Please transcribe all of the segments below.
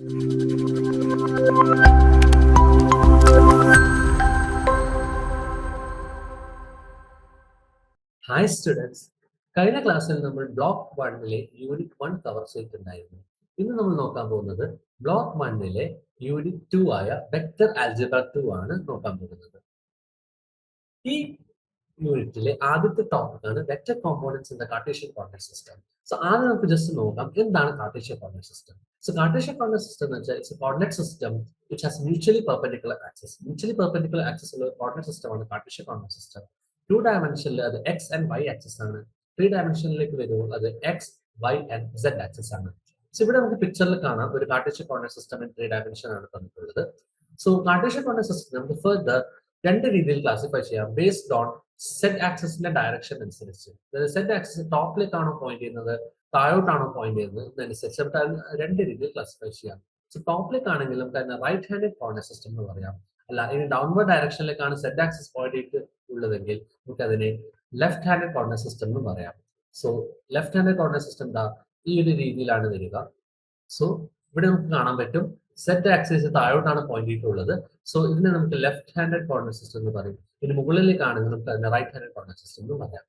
Hi students, കഴിഞ്ഞ ക്ലാസ്സിൽ നമ്മൾ ബ്ലോക്ക് 1-ലെ യൂണിറ്റ് 1 കവർ ചെയ്തിട്ടുണ്ടായിരുന്നു. ഇന്ന് നമ്മൾ നോക്കാൻ പോകുന്നത് ബ്ലോക്ക് 1-ലെ യൂണിറ്റ് 2 ആയ വെക്റ്റർ ആൽജിബ്ര 2 ആണ് നോക്കാൻ പോകുന്നത്. ഈ യൂണിറ്റിലെ ആദ്യത്തെ ടോപ്പിക്കാണ് vector components in the Cartesian coordinate system. So ആദ്യം നമുക്ക് ജസ്റ്റ് നോക്കാം എന്താണ് Cartesian coordinate system. So Cartesian coordinate system എന്ന് വെച്ചാൽ it's a coordinate system which has mutually perpendicular axis. Mutually perpendicular axis ഉള്ള കോർഡിനേറ്റ് സിസ്റ്റം ആണ് കാർട്ടീഷ്യൻ കോർഡിനേറ്റ് സിസ്റ്റം. 2 ഡയമെൻഷനിൽ അത് എക്സ് ആൻഡ് വൈ ആക്സിസ് ആണ്. 3 ഡയമെൻഷനിലേക്ക് വരുമ്പോൾ അത് x y and z axis ആണ്. സോ ഇവിടെ നമുക്ക് പിക്ചറിൽ കാണാം ഒരു Cartesian coordinate system in 3 dimension ആണ് തന്നിട്ടുള്ളത്. സോ കാർട്ടീഷ്യൻ കോർഡിനേറ്റ് സിസ്റ്റം നമുക്ക് ഫർദർ രണ്ട് രീതിയിൽ ക്ലാസിഫൈ ചെയ്യാം ബേസ്ഡ് ഓൺ സെഡ് ആക്സിസിന്റെ ഡയറക്ഷൻ അനുസരിച്ച്. സെഡ് ആക്സിസ് ടോപ്പിലേക്കാണോ പോയിന്റ് ചെയ്യുന്നത് താഴോട്ടാണോ പോയിന്റ് ചെയ്യുന്നത് എന്നനുസരിച്ച് നമുക്ക് രണ്ട് രീതിയിൽ ക്ലാസിഫൈ ചെയ്യാം. സോ ടോപ്പിലേക്ക് ആണെങ്കിൽ നമുക്ക് അതിനെ റൈറ്റ് ഹാൻഡഡ് കോർഡിനേറ്റ് സിസ്റ്റം എന്ന് പറയാം. അല്ല, ഇനി ഡൗൺവേർഡ് ഡയറക്ഷനിലേക്കാണ് സെഡ് ആക്സിസ് പോയിന്റ് ചെയ്തിട്ട് ഉള്ളതെങ്കിൽ നമുക്ക് അതിനെ ലെഫ്റ്റ് ഹാൻഡഡ് കോർഡിനേറ്റ് സിസ്റ്റം എന്ന് പറയാം. So left handed coordinate system എന്താ ഈ ഒരു രീതിയിലാണ് വരിക. സോ ഇവിടെ നമുക്ക് കാണാൻ പറ്റും സെഡ് ആക്സിസ് താഴോട്ടാണ് പോയിന്റ് ചെയ്തിട്ടുള്ളത്. സോ ഇതിനെ നമുക്ക് ലെഫ്റ്റ് ഹാൻഡഡ് കോർഡിനേറ്റ് സിസ്റ്റം എന്ന് പറയും. ഇനി മുകളിലേക്കാണെങ്കിൽ നമുക്ക് അതിനെ റൈറ്റ് ഹാൻഡഡ് കോർഡിനേറ്റ് സിസ്റ്റം എന്ന് പറയാം.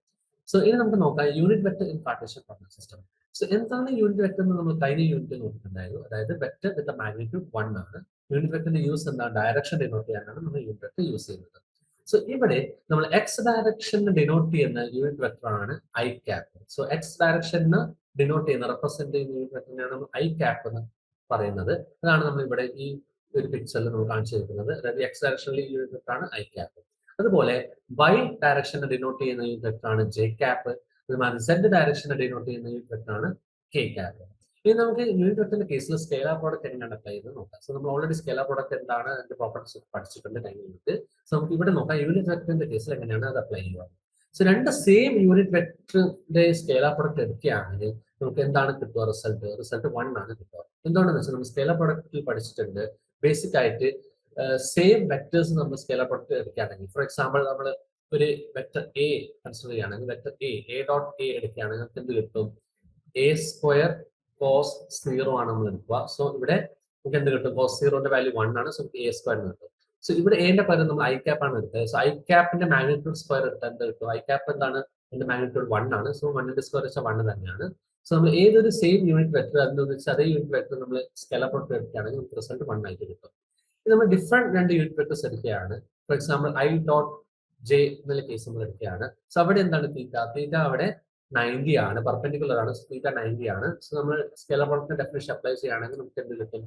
സോ ഇനി നമുക്ക് നോക്കാം unit vector in Cartesian coordinate system. So എന്താണ് യൂണിറ്റ് വെക്ടർ എന്ന് നമ്മൾ കഴിഞ്ഞ യൂണിറ്റ് നോക്കിയിട്ടുണ്ടായിരുന്നു. അതായത് വെക്ടർ വിത്ത് മാഗ്നിറ്റ്യൂഡ് 1 ആണ്. യൂണിറ്റ് വെക്ടറിന്റെ യൂസ് എന്താണ് ഡയറക്ഷൻ ഡിനോട്ട് ചെയ്യാനാണ് നമ്മൾ യൂണിറ്റ് വെക്ടർ യൂസ് ചെയ്യുന്നത്. സോ ഇവിടെ നമ്മൾ എക്സ് ഡയറക്ഷന് ഡിനോട്ട് ചെയ്യുന്ന യൂണിറ്റ് വെക്ടർ ആണ് I cap. So X direction denote ചെയ്യുന്ന റെപ്രസെന്റ് ചെയ്യുന്ന യൂണിറ്റ് വെക്ടറിനെയാണ് നമ്മൾ ഐ ക്യാപ് എന്ന് പറയുന്നത്. അതാണ് നമ്മൾ ഇവിടെ ഈ ഒരു പിക്ചറിൽ നമ്മൾ കാണിച്ചു തരുന്നത്. അതായത് എക്സ് ഡയറക്ഷനിൽ ഈ യൂണിറ്റ് വെക്ടർ ആണ് ഐ ക്യാപ്. അതുപോലെ വൈ ഡയറക്ഷനെ ഡിനോട്ട് ചെയ്യുന്ന യൂണിറ്റ് വെക്ടർ ആണ് ജെ ക്യാപ്. അതുമാതിരി സെഡ് ഡയറക്ഷനെ ഡിനോട്ട് ചെയ്യുന്ന യൂണിറ്റ് വെക്ടർ ആണ് കെ ക്യാപ്. ഇനി നമുക്ക് യൂണിറ്റ് വെക്ടറിന്റെ കേസിൽ സ്കേലാർ പ്രോഡക്റ്റ് എങ്ങനെയാണ് അപ്ലൈ ചെയ്ത് നോക്കാം. സോ നമ്മൾ ഓൾറെഡി സ്കേലാർ പ്രോഡക്റ്റ് എന്താണ് അതിന്റെ പ്രോപ്പർട്ടീസ് പഠിച്ചിട്ടുണ്ട് കഴിഞ്ഞ യൂണിറ്റ്. സോ നമുക്ക് ഇവിടെ നോക്കാം യൂണിറ്റ് വെക്ടറിന്റെ കേസിൽ എങ്ങനെയാണ് അത് അപ്ലൈ ചെയ്യുക. സോ രണ്ട് സെയിം യൂണിറ്റ് വെക്ടറിന്റെ സ്കേലാർ പ്രോഡക്റ്റ് എടുക്കുകയാണെങ്കിൽ നമുക്ക് എന്താണ് കിട്ടുക റിസൾട്ട് 1 ആണ് കിട്ടുക. എന്തുകൊണ്ടെന്ന് വെച്ചാൽ നമ്മൾ സ്കേലാർ പ്രോഡക്റ്റിൽ പഠിച്ചിട്ടുണ്ട് ബേസിക് ആയിട്ട് സെയിം വെക്ടേഴ്സ് നമ്മൾ സ്കേലാർ പ്രോഡക്റ്റ് എടുക്കുകയാണെങ്കിൽ ഫോർ എക്സാമ്പിൾ നമ്മൾ ഒരു വെക്ടർ എ കൺസിഡർ ചെയ്യുകയാണെങ്കിൽ വെക്ടർ എ ഡോട്ട് എ എടുക്കുകയാണെങ്കിൽ നമുക്ക് എന്ത് കിട്ടും എ സ്ക്വയർ കോസ് 0 ആണ് നമ്മൾ എടുക്കുക. സോ ഇവിടെ നമുക്ക് എന്ത് കിട്ടും കോസ് 0ന്റെ വാല്യൂ 1 ആണ്. സോ എ സ്ക്വയർ കിട്ടും. സോ ഇവിടെ എന്റെ പകരം നമ്മൾ ഐ ക്യാപ്പ് ആണ് എടുത്തത്. സോ ഐ ക്യാപ്പിന്റെ മാഗ്നിറ്റ്യൂഡ് സ്ക്വയർ എടുത്താൽ എന്ത് കിട്ടും ഐ ക്യാപ്പ് എന്താണ് അതിന്റെ മാഗ്നിറ്റ്യൂഡ് 1 ആണ്. സോ 1ന്റെ സ്ക്വയർ വെച്ചാൽ 1 തന്നെയാണ്. സോ നമ്മൾ ഏതൊരു സെയിം യൂണിറ്റ് വെക്ടർ അതെന്ന് വെച്ചാൽ അതേ യൂണിറ്റ് വെക്ടർ നമ്മൾ സ്കേലാർ പ്രോഡക്റ്റ് എടുക്കുകയാണെങ്കിൽ നമുക്ക് റിസൾട്ട് 1 ആയിട്ട് കിട്ടും. നമ്മൾ ഡിഫറെന്റ് രണ്ട് യൂണിറ്റ് വെക്ടേഴ്സ് എടുക്കുകയാണ്. For example I dot J എന്നുള്ള കേസ് നമ്മൾ എടുക്കുകയാണ്. സോ അവിടെ എന്താണ് തീറ്റ അവിടെ 90 ആണ്, പെർപെൻഡിക്കുലർ ആണ്. തീറ്റ 90 ആണ്. സോ നമ്മൾ സ്കേലാർ പ്രോഡക്റ്റിന്റെ ഡെഫിനിഷൻ അപ്ലൈ ചെയ്യുകയാണെങ്കിൽ നമുക്ക് എന്ത് കിട്ടും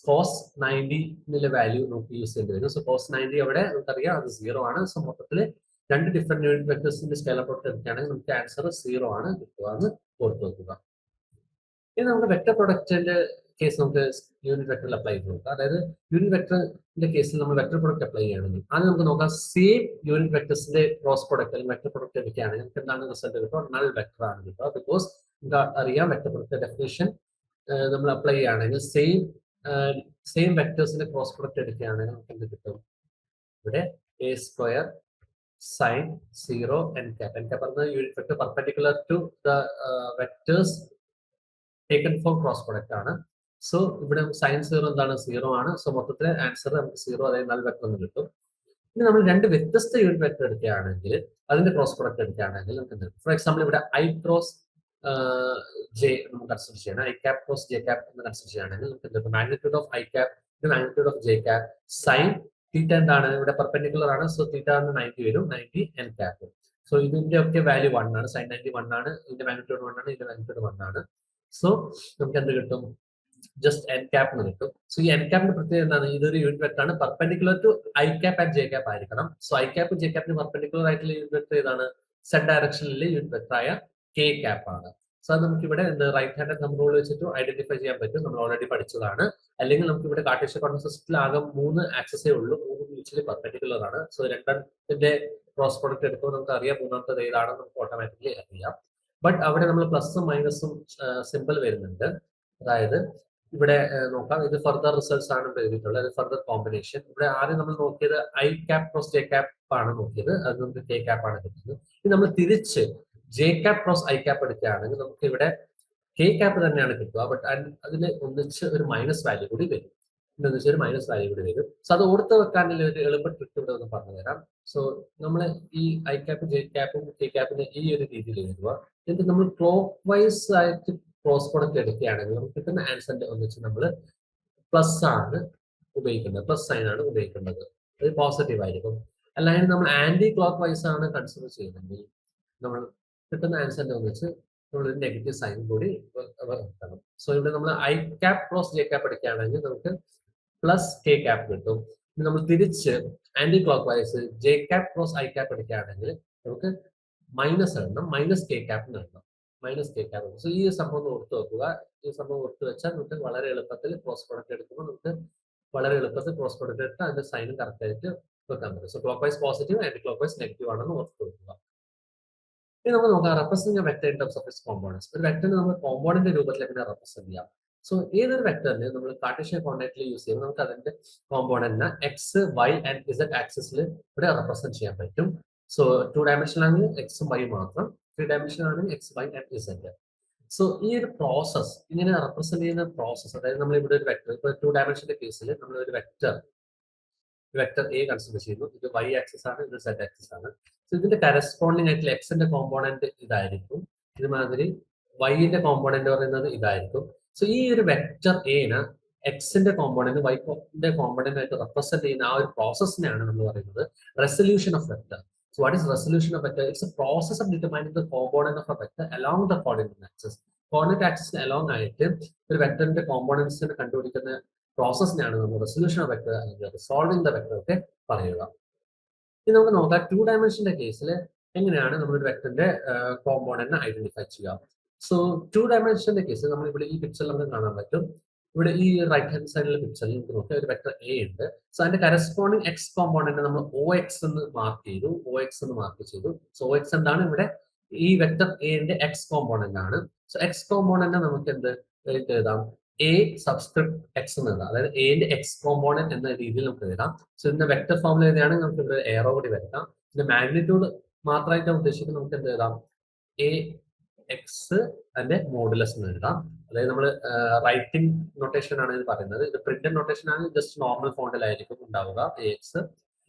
കോസ് 90 എന്നുള്ള വാല്യൂ നമുക്ക് യൂസ് ചെയ്യേണ്ടി വരും. സോ കോസ് 90 അവിടെ നമുക്കറിയാം അത് 0 ആണ്. സോ മൊത്തത്തിൽ രണ്ട് ഡിഫറെന്റ് യൂണിറ്റ് വെക്ടേഴ്സിന്റെ സ്കേലാർ പ്രോഡക്റ്റ് എടുക്കുകയാണെങ്കിൽ നമുക്ക് ആൻസർ 0 ആണ് കിട്ടുക എന്ന് ഓർത്ത് വെക്കുക. ഇനി നമുക്ക് വെക്ടർ പ്രൊഡക്റ്റിന്റെ കേസ് നമുക്ക് യൂണിറ്റ് വെക്ടറിൽ അപ്ലൈ ചെയ്ത് നോക്കാം. അതായത് യൂണിറ്റ് വെക്ടറിന്റെ കേസിൽ നമ്മൾ വെക്ടർ പ്രൊഡക്റ്റ് അപ്ലൈ ചെയ്യുകയാണെങ്കിൽ ആദ്യം നമുക്ക് നോക്കാം സെയിം യൂണിറ്റ് വെക്ടേഴ്സിന്റെ ക്രോസ് പ്രൊഡക്റ്റ് അല്ലെങ്കിൽ വെക്ടർ പ്രൊഡക്റ്റ് എടുക്കുകയാണെങ്കിൽ നമുക്ക് എന്താണ് റിസൾട്ട് കിട്ടുക നൾ വെക്ടർ ആണ് കിട്ടുക. ബിക്കോസ് നമുക്ക് അറിയാം വെക്ടർ പ്രൊഡക്റ്റ് ഡെഫിനിഷൻ നമ്മൾ അപ്ലൈ ചെയ്യുകയാണെങ്കിൽ സെയിം വെക്ടേഴ്സിന്റെ ക്രോസ് പ്രൊഡക്റ്റ് എടുക്കുകയാണെങ്കിൽ നമുക്ക് എന്ത് കിട്ടും ഇവിടെ A square sine 0 N cap. N cap പറഞ്ഞ unit vector perpendicular to the vectors taken for cross product ആണ്. സോ ഇവിടെ സൈൻ 0 എന്താണ് 0 ആണ്. സോ മൊത്തത്തിലെ ആൻസർ നമുക്ക് 0 അതായത് നൾ വെക്ടർ എന്ന് കിട്ടും. ഇനി നമ്മൾ രണ്ട് വ്യത്യസ്ത യൂണിറ്റ് വെക്ടർ എടുക്കുകയാണെങ്കിൽ അതിന്റെ ക്രോസ് പ്രൊഡക്റ്റ് എടുക്കുകയാണെങ്കിൽ നമുക്ക് എന്ത് ഫോർ എക്സാമ്പിൾ ഇവിടെ ഐ ക്രോസ് ജെ നമുക്ക് കൺസിഡർ ചെയ്യണം. I cap cross j cap എന്ന് കൺസിഡർ ചെയ്യുകയാണെങ്കിൽ നമുക്ക് എന്ത് magnitude of I cap magnitude of J cap sine theta എന്താണ് ഇവിടെ പെർപെൻഡിക്കുലർ ആണ്. സോ തീറ്റ 90 വരും 90 എൻ ക്യാപ്. സോ ഇതിന്റെ ഒക്കെ വാല്യൂ 1 ആണ്. സൈൻ 90 1 ആണ്. ഇതിന്റെ മാഗ്നിറ്റ്യൂഡ് 1 ആണ്. ഇതിന്റെ മാഗ്നിറ്റ്യൂഡ് 1 ആണ്. സോ നമുക്ക് എന്ത് കിട്ടും ജസ്റ്റ് എൻ ക്യാപ് എന്ന് കിട്ടും. സോ ഈ എൻ ക്യാപ്പിന്റെ പ്രത്യേകത എന്താണ് ഇതൊരു യൂണിറ്റ് വെക്ടർ ആണ് perpendicular to I cap and J cap ആയിരിക്കണം. സോ ഐ ക്യാപ്പ് ജെ ക്യാപ്പിന് പെർപെൻഡിക്കുലർ ആയിട്ടുള്ള യൂണിറ്റ് വെക്ടർ ഏതാണ് സെഡ് ഡയറക്ഷനിലെ യൂണിറ്റ് വെക്ടർ ആയ കെ ക്യാപ് ആണ്. സോ അത് നമുക്ക് ഇവിടെ റൈറ്റ് ഹാൻഡ് തമ്പ് റൂൾ വെച്ചിട്ട് ഐഡന്റിഫൈ ചെയ്യാൻ പറ്റും. നമ്മൾ ഓൾറെഡി പഠിച്ചതാണ്. അല്ലെങ്കിൽ നമുക്ക് ഇവിടെ കാർട്ടീഷ്യൻ കോർഡിനേറ്റ് സിസ്റ്റത്തിൽ ആകെ 3 ആക്സസേ ഉള്ളൂ. 3 മ്യൂച്വലി പെർപെൻഡിക്കുലർ ആണ്. സോ രണ്ടെണ്ണത്തിന്റെ ക്രോസ് പ്രോഡക്റ്റ് എടുക്കുമ്പോൾ നമുക്ക് അറിയാം മൂന്നാമത്തെ ഏതാണെന്ന് നമുക്ക് ഓട്ടോമാറ്റിക്കലി അറിയാം. ബട്ട് അവിടെ നമ്മൾ പ്ലസും മൈനസും സിമ്പിൾ വരുന്നുണ്ട്. അതായത് ഇവിടെ നോക്കാം ഇത് ഫർദർ റിസൾട്ട്സ് ആണ് എഴുതിയിട്ടുള്ളത്. ഫർദർ കോമ്പിനേഷൻ ഇവിടെ ആദ്യം നമ്മൾ നോക്കിയത് I cap cross j cap ആണ് നോക്കിയത്. അത് നമുക്ക് കെ ക്യാപ് ആണ് കിട്ടുന്നത്. ഇനി നമ്മൾ തിരിച്ച് J cap cross i cap എടുക്കുകയാണെങ്കിൽ നമുക്ക് ഇവിടെ കെ ക്യാപ്പ് തന്നെയാണ് കിട്ടുക. ബട്ട് അതിന് ഒന്നിച്ച് ഒരു മൈനസ് വാല്യൂ കൂടി വരും. ഒന്നിച്ച് ഒരു മൈനസ് വാല്യൂ കൂടി വരും. സോ അത് ഓർത്ത് വെക്കാനുള്ള ഒരു എളുപ്പ ട്രിക്ക് ഇവിടെ ഒന്ന് പറഞ്ഞു തരാം. സോ നമ്മൾ ഈ ഐ ക്യാപ്പ് ജെ ക്യാപ്പും കെ ക്യാപ്പിനെ ഈ ഒരു രീതിയിൽ എഴുതുക. എന്നിട്ട് നമ്മൾ ക്ലോക്ക് വൈസ് ആയിട്ട് ക്രോസ് പ്രോഡക്റ്റ് എടുക്കുകയാണെങ്കിൽ നമുക്ക് കിട്ടുന്ന ആൻസറിന്റെ ഒന്നിച്ച് നമ്മൾ പ്ലസ് ആണ് ഉപയോഗിക്കുന്നത്, പ്ലസ് സൈൻ ആണ് ഉപയോഗിക്കുന്നത്. അത് പോസിറ്റീവ് ആയിരിക്കും. അല്ലെങ്കിൽ നമ്മൾ ആന്റി ക്ലോക്ക് വൈസ് ആണ് കൺസിഡർ ചെയ്യുന്നതെങ്കിൽ നമ്മൾ കിട്ടുന്ന ആൻസറിന്റെ ഒന്നിച്ച് നമ്മൾ ഒരു നെഗറ്റീവ് സൈൻ കൂടി വെക്കണം. സോ ഇവിടെ നമ്മൾ i cap cross j cap എടുക്കുകയാണെങ്കിൽ നമുക്ക് പ്ലസ് കെ ക്യാപ് കിട്ടും. നമ്മൾ തിരിച്ച് anti clock wise j cap cross i cap എടുക്കുകയാണെങ്കിൽ നമുക്ക് മൈനസ് എഴുതണം, മൈനസ് കെ ക്യാപ് എഴുതണം, മൈനസ് കെ ക്യാപ്. സോ ഈ സംഭവം ഓർത്ത് വെക്കുക. ഈ സംഭവം ഓർത്ത് വെച്ചാൽ നമുക്ക് വളരെ എളുപ്പത്തിൽ ക്രോസ് പ്രോഡക്റ്റ് എടുക്കുമ്പോൾ നമുക്ക് വളരെ എളുപ്പത്തിൽ ക്രോസ് പ്രോഡക്റ്റ് എടുത്ത് അതിന്റെ സൈനും കറക്റ്റ് ആയിട്ട് വെക്കാൻ പറ്റും. So clock wise positive, anti clock wise negative ആണെന്ന് ഓർത്ത് വെക്കുക. ഇനി നമുക്ക് നോക്കാം represent vector in terms of its components. ഒരു വെക്ടറിനെ നമ്മൾ കോമ്പോണന്റ് രൂപത്തിൽ എങ്ങനെ റെപ്രസെന്റ് ചെയ്യാം? സോ ഏതൊരു വെക്ടറിനെ നമ്മൾ കാർട്ടീഷ്യൻ കോർഡിനേറ്റിൽ യൂസ് ചെയ്യുമ്പോൾ നമുക്ക് അതിന്റെ കോമ്പോണന്റിനെ എക്സ് വൈ ആൻഡ് ഇസഡ് ആക്സിസിൽ ഇവിടെ റെപ്രസെന്റ് ചെയ്യാൻ പറ്റും. സോ 2 ഡയമെൻഷൻ ആണെങ്കിൽ എക്സും വൈ മാത്രം, 3 ഡയമെൻഷൻ ആണെങ്കിൽ x y and z. So ഈ ഒരു പ്രോസസ് ഇങ്ങനെ റെപ്രസെന്റ് ചെയ്യുന്ന പ്രോസസ്, അതായത് നമ്മൾ ഇവിടെ ഒരു വെക്ടർ, ഇപ്പൊ 2 ഡയമെൻഷന്റെ കേസിൽ നമ്മൾ ഒരു വെക്ടർ എ കൺസിഡർ ചെയ്യുന്നു. ഇത് വൈ ആക്സിസ് ആണ്, ഇത് സെഡ് ആക്സിസ് ആണ്. സോ ഇതിന്റെ കറസ്പോണ്ടിങ് ആയിട്ടുള്ള എക്സിന്റെ കോമ്പോണന്റ് ഇതായിരിക്കും, ഇതുമാതിരി വൈന്റെ കോമ്പോണന്റ് പറയുന്നത് ഇതായിരിക്കും. സോ ഈ ഒരു വെക്ടർ എന് എക്സിന്റെ കോമ്പോണന്റ് വൈന്റെ കോമ്പോണന്റ് ആയിട്ട് റെപ്രസെന്റ് ചെയ്യുന്ന ആ ഒരു പ്രോസസ്സിനെയാണ് നമ്മൾ പറയുന്നത് resolution of vector. So what is resolution of vector? It's a process of determining the component of a vector along the coordinate axis. Coordinate axis along ആയിട്ട് ഒരു വെക്ടറിന്റെ കോമ്പോണൻസിനെ കണ്ടുപിടിക്കുന്ന പ്രോസസ്സിനെയാണ് നമ്മൾ റെസൊല്യൂഷൻ ഓഫ് വെക്ടർ അല്ലെങ്കിൽ റിസോൾവിംഗ് ദ വെക്ടർ ഒക്കെ പറയുക. ഇനി നമുക്ക് നോക്കാം 2 ഡയമെൻഷന്റെ കേസിൽ എങ്ങനെയാണ് നമ്മൾ ഒരു വെക്ടറിന്റെ കോമ്പോണന്റിനെ ഐഡന്റിഫൈ ചെയ്യുക. സോ 2 ഡയമെൻഷന്റെ കേസിൽ നമ്മൾ ഇവിടെ ഈ പിക്ചറിൽ നമുക്ക് കാണാൻ പറ്റും. ഇവിടെ ഈ റൈറ്റ് ഹാൻഡ് സൈഡിലെ പിക്ചറിൽ നമുക്ക് നോക്കിയാൽ ഒരു വെക്ടർ എ ഉണ്ട്. സോ അതിന്റെ കറസ്പോണ്ടിങ് എക്സ് കോമ്പോണന്റ് നമ്മൾ ഒ എക്സ് എന്ന് മാർക്ക് ചെയ്തു, സോ ഒ എക്സ് എന്താണ് ഇവിടെ ഈ വെക്ടർ എന്റെ എക്സ് കോമ്പോണന്റ് ആണ്. സോ എക്സ് കോമ്പോണന്റ് നമുക്ക് എന്ത് എഴുതാം? എ സബ്സ്ക്രിപ്റ്റ് എക്സ് എന്ന് എഴുതാം, അതായത് എന്റെ എക്സ് കോമ്പോണന്റ് എന്ന രീതിയിൽ നമുക്ക് എഴുതാം. സോ ഇതിന്റെ വെക്ടർ ഫോമിൽ എഴുതുകയാണെങ്കിൽ നമുക്ക് ഇവിടെ എയറോ കൂടി വരയ്ക്കാം. ഇതിന്റെ മാഗ്നിറ്റ്യൂഡ് മാത്രമായിട്ട് ഉദ്ദേശിക്കുന്നത് നമുക്ക് എന്ത് എഴുതാം? എ എക്സ് അതിന്റെ മോഡുലസ് എന്ന് എഴുതാം. അതായത് നമ്മൾ റൈറ്റിംഗ് നൊട്ടേഷൻ ആണ് ഇത് പറയുന്നത്. ഇത് പ്രിന്റഡ് നൊട്ടേഷൻ ആണ്, ജസ്റ്റ് നോർമൽ ഫോണ്ടിലായിരിക്കും ഉണ്ടാവുക എ എക്സ്.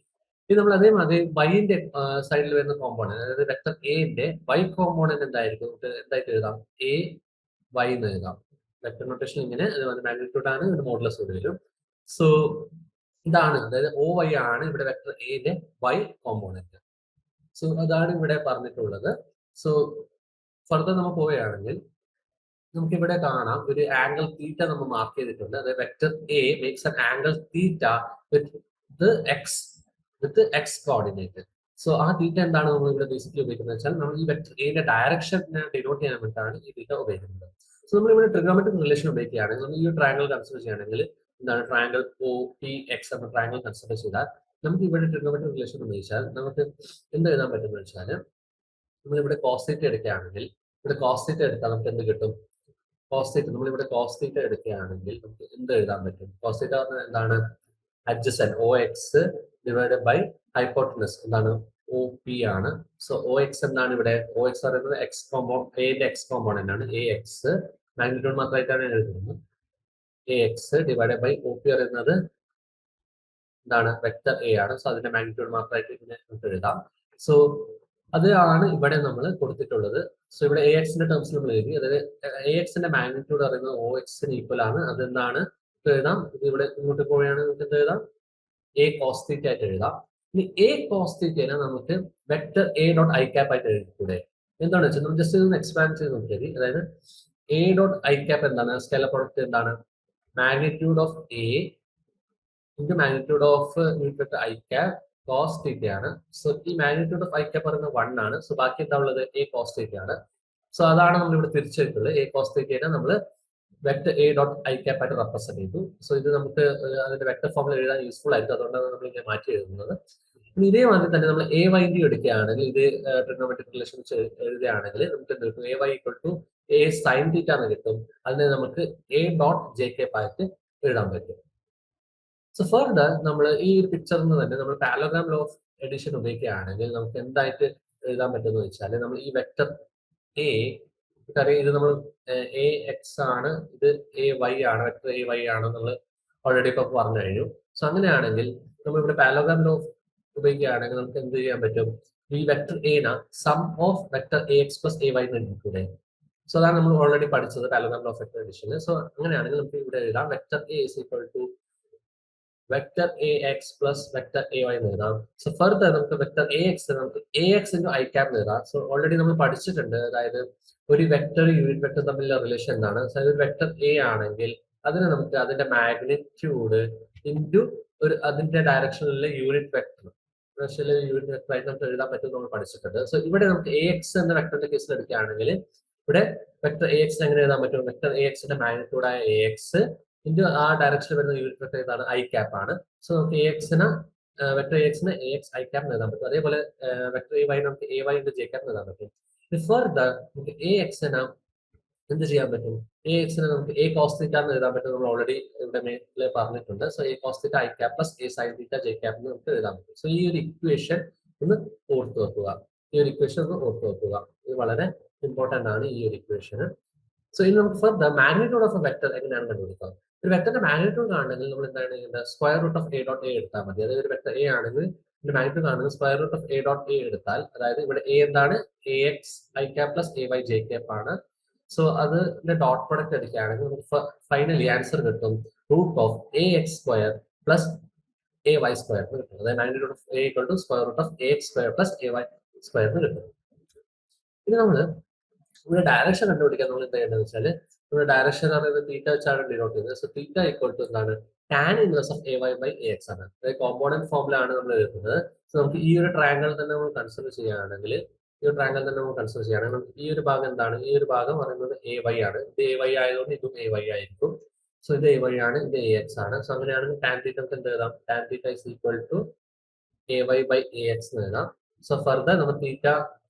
ഇത് നമ്മൾ അതേമാതിരി വൈന്റെ സൈഡിൽ വരുന്ന കോമ്പോണന്റ്, അതായത് വെക്ടർ എന്റെ വൈ കോമ്പോണന്റ് എന്തായിരിക്കും? എന്തായിട്ട് എഴുതാം? എ വൈ എന്ന് എഴുതാം. വെക്ടർ നൊട്ടേഷൻ ഇങ്ങനെ, അതുപോലെ മാഗ്നിറ്റ്യൂഡ് ആണ്, ഇത് മോഡുലസ് കൂടി വരും. സോ ഇതാണ്, അതായത് ഒ വൈ ആണ് ഇവിടെ വെക്ടർ എന്റെ വൈ കോമ്പോണന്റ്. സോ അതാണ് ഇവിടെ പറഞ്ഞിട്ടുള്ളത്. സോ ഫർദർ നമ്മൾ പോവുകയാണെങ്കിൽ നമുക്ക് ഇവിടെ കാണാം ഒരു ആംഗിൾ തീറ്റ നമ്മൾ മാർക്ക് ചെയ്തിട്ടുണ്ട്. അതായത് vector A makes an angle theta with X coordinate. So ആ തീറ്റ എന്താണ് നമ്മൾ ഇവിടെ ബേസിക്കലി ഉപയോഗിക്കുന്നത് വെച്ചാൽ നമ്മൾ ഈ വെക്ടർ എന്റെ ഡയറക്ഷനെ ഡിനോട്ട് ചെയ്യാൻ വേണ്ടിയിട്ടാണ് ഈ തീറ്റ ഉപയോഗിക്കുന്നത്. സോ നമ്മൾ ഇവിടെ ട്രിഗോമെട്രിക് റിലേഷൻ ഉപയോഗിക്കുകയാണെങ്കിൽ നമ്മൾ ഈ ട്രയാംഗിൾ കൺസിഡർ ചെയ്യുകയാണെങ്കിൽ എന്താണ് ട്രയാംഗിൾ ഒ പി എക്സ് എന്ന ട്രയാംഗിൾ കൺസിഡർ ചെയ്താൽ നമുക്ക് ഇവിടെ ട്രിഗോമെട്രിക് റിലേഷൻ ഉപയോഗിച്ചാൽ നമുക്ക് എന്ത് എഴുതാൻ പറ്റുമെന്ന് വെച്ചാൽ നമ്മളിവിടെ കോസ് എടുക്കുകയാണെങ്കിൽ ഇവിടെ കോസ് എടുത്താൽ നമുക്ക് എന്ത് കിട്ടും? കോസ് നമ്മളിവിടെ കോസ് എടുക്കുകയാണെങ്കിൽ നമുക്ക് എന്ത് എഴുതാൻ പറ്റും? കോസ് എന്താണ്? Adjacent O x divided by hypotenuse എന്താണ്? ഒ പി ആണ്. സോ ഒ എക്സ് എന്താണ് ഇവിടെ? ഒ എക്സ് പറയുന്നത് എക്സ് എന്റെ എക്സ് കോമ്പോണന്റ് ആണ്. എ എക്സ് മാഗ്നിറ്റ്യൂഡ് മാത്രമായിട്ടാണ് എഴുതുന്നത്. A x divided by O P പറയുന്നത് എന്താണ്? വെക്ടർ എ ആണ്. സോ അതിന്റെ മാഗ്നിറ്റ്യൂഡ് മാത്രമായിട്ട് ഇങ്ങനെ നമുക്ക് എഴുതാം. സോ അതാണ് ഇവിടെ നമ്മൾ കൊടുത്തിട്ടുള്ളത്. സോ ഇവിടെ എ എക്സിന്റെ ടേംസ് നമ്മൾ എഴുതി, അതായത് എ എക്സിന്റെ മാഗ്നിറ്റ്യൂഡ് പറയുന്നത് ഒ എക്സിന് ഈക്വൽ ആണ്. അതെന്താണ് എഴുതാം? ഇത് ഇവിടെ ഇങ്ങോട്ട് പോവുകയാണെങ്കിൽ നമുക്ക് എന്ത് എഴുതാം? എ കോസ് തീറ്റ ആയിട്ട് എഴുതാം. ഇനി എ കോസ് തീറ്റനെ നമുക്ക് vector a dot i cap ആയിട്ട് എഴുതിക്കൂടെ? എന്താണ് വെച്ചാൽ നമ്മൾ ജസ്റ്റ് ഒന്ന് എക്സ്പാൻഡ് ചെയ്ത് നോക്കിയാൽ, അതായത് എ ഡോട്ട് ഐ ക്യാപ്പ് എന്താണ്? സ്കെയിലർ പ്രോഡക്റ്റ് എന്താണ്? Magnitude of a into magnitude of vector i cap cos theta ആണ്. സോ ഈ മാഗ്നിറ്റ്യൂഡ് ഓഫ് ഐ ക്യാപ്പ് പറയുന്നത് 1 ആണ്. സോ ബാക്കി എന്താ ഉള്ളത്? എ കോസ് തീറ്റ ആണ്. സോ അതാണ് നമ്മൾ ഇവിടെ തിരിച്ചെടുത്തത്. എ കോസ് തീറ്റനെ നമ്മൾ vector a dot i cap ആയിട്ട് റെപ്രസെന്റ് ചെയ്തു. സോ ഇത് നമുക്ക് അതിന്റെ വെക്ടർ ഫോമിൽ എഴുതാൻ യൂസ്ഫുൾ ആയിരിക്കും, അതുകൊണ്ടാണ് നമ്മൾ ഇങ്ങനെ മാറ്റി എഴുതുന്നത്. ഇനി ഇതേമാതിരി തന്നെ നമ്മൾ എ വൈ ഡി എടുക്കുകയാണെങ്കിൽ, ഇത് ട്രിഗണോമെട്രിക് റിലേഷൻ എഴുതുകയാണെങ്കിൽ നമുക്ക് എന്ത് കിട്ടും? A y equal to a sine theta എന്ന് കിട്ടും. അതിനെ നമുക്ക് എ ഡോട്ട് ജെ ക്യാപ്പ് ആയിട്ട് എഴുതാൻ പറ്റും. സോ ഫർദർ നമ്മൾ ഈ ഒരു പിക്ചറിൽ നിന്ന് തന്നെ നമ്മൾ പാരലോഗ്രാം ലോ ഓഫ് എഡിഷൻ ഉപയോഗിക്കുകയാണെങ്കിൽ നമുക്ക് എന്തായിട്ട് എഴുതാൻ പറ്റുമെന്ന് വെച്ചാൽ നമ്മൾ ഈ വെക്ടർ എ നമുക്കറിയാം ഇത് നമ്മൾ എ എക്സ് ആണ്, ഇത് എ വൈ ആണ്, വെക്ടർ എ വൈ ആണ് നമ്മൾ ഓൾറെഡി ഇപ്പൊ പറഞ്ഞു കഴിഞ്ഞു. സോ അങ്ങനെയാണെങ്കിൽ നമ്മൾ ഇവിടെ പാരലോഗ്രാം ലോ ഉപയോഗിക്കുകയാണെങ്കിൽ നമുക്ക് എന്ത് ചെയ്യാൻ പറ്റും? ഈ vector a sum of vector a x plus A y എന്ന് എഴുതിക്കൂടെ? സോ അതാണ് നമ്മൾ ഓൾറെഡി പഠിച്ചത് parallelogram law of vector addition. So അങ്ങനെയാണെങ്കിൽ നമുക്ക് ഇവിടെ എഴുതാം vector a is equal to vector a x plus vector a y എന്ന് എഴുതാം. സോ ഫർദർ നമുക്ക് വെക്ടർ എ എക്സ് നമുക്ക് a x into i cap എന്ന് എഴുതാം. സോ ഓൾറെഡി നമ്മൾ പഠിച്ചിട്ടുണ്ട്, അതായത് ഒരു വെക്ടർ യൂണിറ്റ് വെക്ടർ തമ്മിലുള്ള റിലേഷൻ എന്താണ്? സോ ഒരു വെക്ടർ എ ആണെങ്കിൽ അതിനെ നമുക്ക് അതിന്റെ മാഗ്നിറ്റ്യൂഡ് ഇൻറ്റു ഒരു അതിന്റെ ഡയറക്ഷനിലെ യൂണിറ്റ് വെക്ടർ യൂണിറ്റ് വെക്ടർ ആയിട്ട് നമുക്ക് എഴുതാൻ പറ്റും നമ്മൾ പഠിച്ചിട്ടുണ്ട്. സോ ഇവിടെ നമുക്ക് എ എക്സ് എന്ന വെക്ടറിന്റെ കേസിൽ എടുക്കുകയാണെങ്കിൽ ഇവിടെ വെക്ടർ എ എക്സ് എങ്ങനെ എഴുതാൻ പറ്റും? വെക്ടർ എ എക്സിന്റെ മാഗ്നിറ്റ്യൂഡായ എ എക്സ് ഇൻറ്റു ആ ഡയറക്ഷനിൽ വരുന്ന യൂണിറ്റ് വെക്ടർ ഏതാണ്? ഐ ക്യാപ്പ് ആണ്. സോ നമുക്ക് എ എക്സിന് വെക്ടർ എ എക്സിന് എ എക്സ് ഐ ക്യാപ്പ് എഴുതാൻ പറ്റും. അതേപോലെ വെക്ടർ എ വൈ നമുക്ക് a y into j cap എഴുതാൻ പറ്റും. ഫർദർ നമുക്ക് എ എക്സിന് എന്ത് ചെയ്യാൻ പറ്റും? എ എക്സിന് നമുക്ക് എ കോസ് തീറ്റ എന്ന് എഴുതാൻ പറ്റും. നമ്മൾ ഓൾറെഡി ഇവിടെ മേലിൽ പറഞ്ഞിട്ടുണ്ട്. So a cos theta i cap plus a sine theta j cap എന്ന് നമുക്ക് എഴുതാൻ പറ്റും. സോ ഈ ഒരു ഇക്വേഷൻ ഒന്ന് ഓർത്ത് വെക്കുക. ഇത് വളരെ ഇമ്പോർട്ടന്റ് ആണ് ഈ ഒരു ഇക്വേഷൻ. സോ ഇനി നമുക്ക് further magnitude of a vector എങ്ങനെയാണ് കണ്ടുപിടിക്കുക? ഒരു വെക്ടറിന്റെ മാഗ്നിറ്റ്യൂഡ് കാണണമെങ്കിൽ നമ്മൾ എന്താണ് ചെയ്യുന്നത്? Square root of a dot a എടുത്താൽ മതി. അതായത് ഒരു വെക്ടർ എ ആണെങ്കിൽ ഇതിന്റെ മാഗ്നിറ്റ്യൂഡ് കാണുന്നത് square root of a dot a എടുത്താൽ, അതായത് ഇവിടെ എ എന്താണ്? A x i cap plus A y j cap ആണ്. സോ അതിന്റെ ഡോട്ട് പ്രൊഡക്റ്റ് എടുക്കുകയാണെങ്കിൽ നമുക്ക് ഫൈനലി ആൻസർ കിട്ടും root of a x square plus A y square എന്ന് കിട്ടും. അതായത് magnitude of a equal to square root of a x square plus A y square എന്ന് കിട്ടും. ഇനി നമ്മൾ ഇവിടെ ഡയറക്ഷൻ കണ്ടുപിടിക്കാൻ നമ്മൾ എന്ത് ചെയ്യേണ്ടത് വെച്ചാൽ, നമ്മുടെ ഡയറക്ഷൻ ആണ് തീറ്റ വെച്ചാണ് ഡിനോട്ട് ചെയ്യുന്നത്. സോ തീറ്റ ഈക്വൽ ടു എന്താണ്? Tan inverse of a y by a x ആണ്. അതായത് കോമ്പോണന്റ് ഫോമിലാണ് നമ്മൾ എഴുതുന്നത്. സോ നമുക്ക് ഈ ഒരു ട്രയാങ്കിൾ തന്നെ നമ്മൾ കൺസിഡർ ചെയ്യുകയാണെങ്കിൽ നമുക്ക് ഈ ഒരു ഭാഗം എന്താണ്? ഈ ഒരു ഭാഗം പറയുന്നത് എ വൈ ആണ്. ഇത് എ വൈ ആയതുകൊണ്ട് ഇതും എ വൈ ആയിരിക്കും. സോ ഇത് എ വൈ ആണ്, ഇത് എ എക്സ് ആണ്. സോ അങ്ങനെയാണെങ്കിൽ ടാൻ തീറ്റ നമുക്ക് എന്ത് എഴുതാം? Tan theta is equal to a y by a x എന്ന് എഴുതാം. സോ ഫർദർ നമ്മൾ തീറ്റ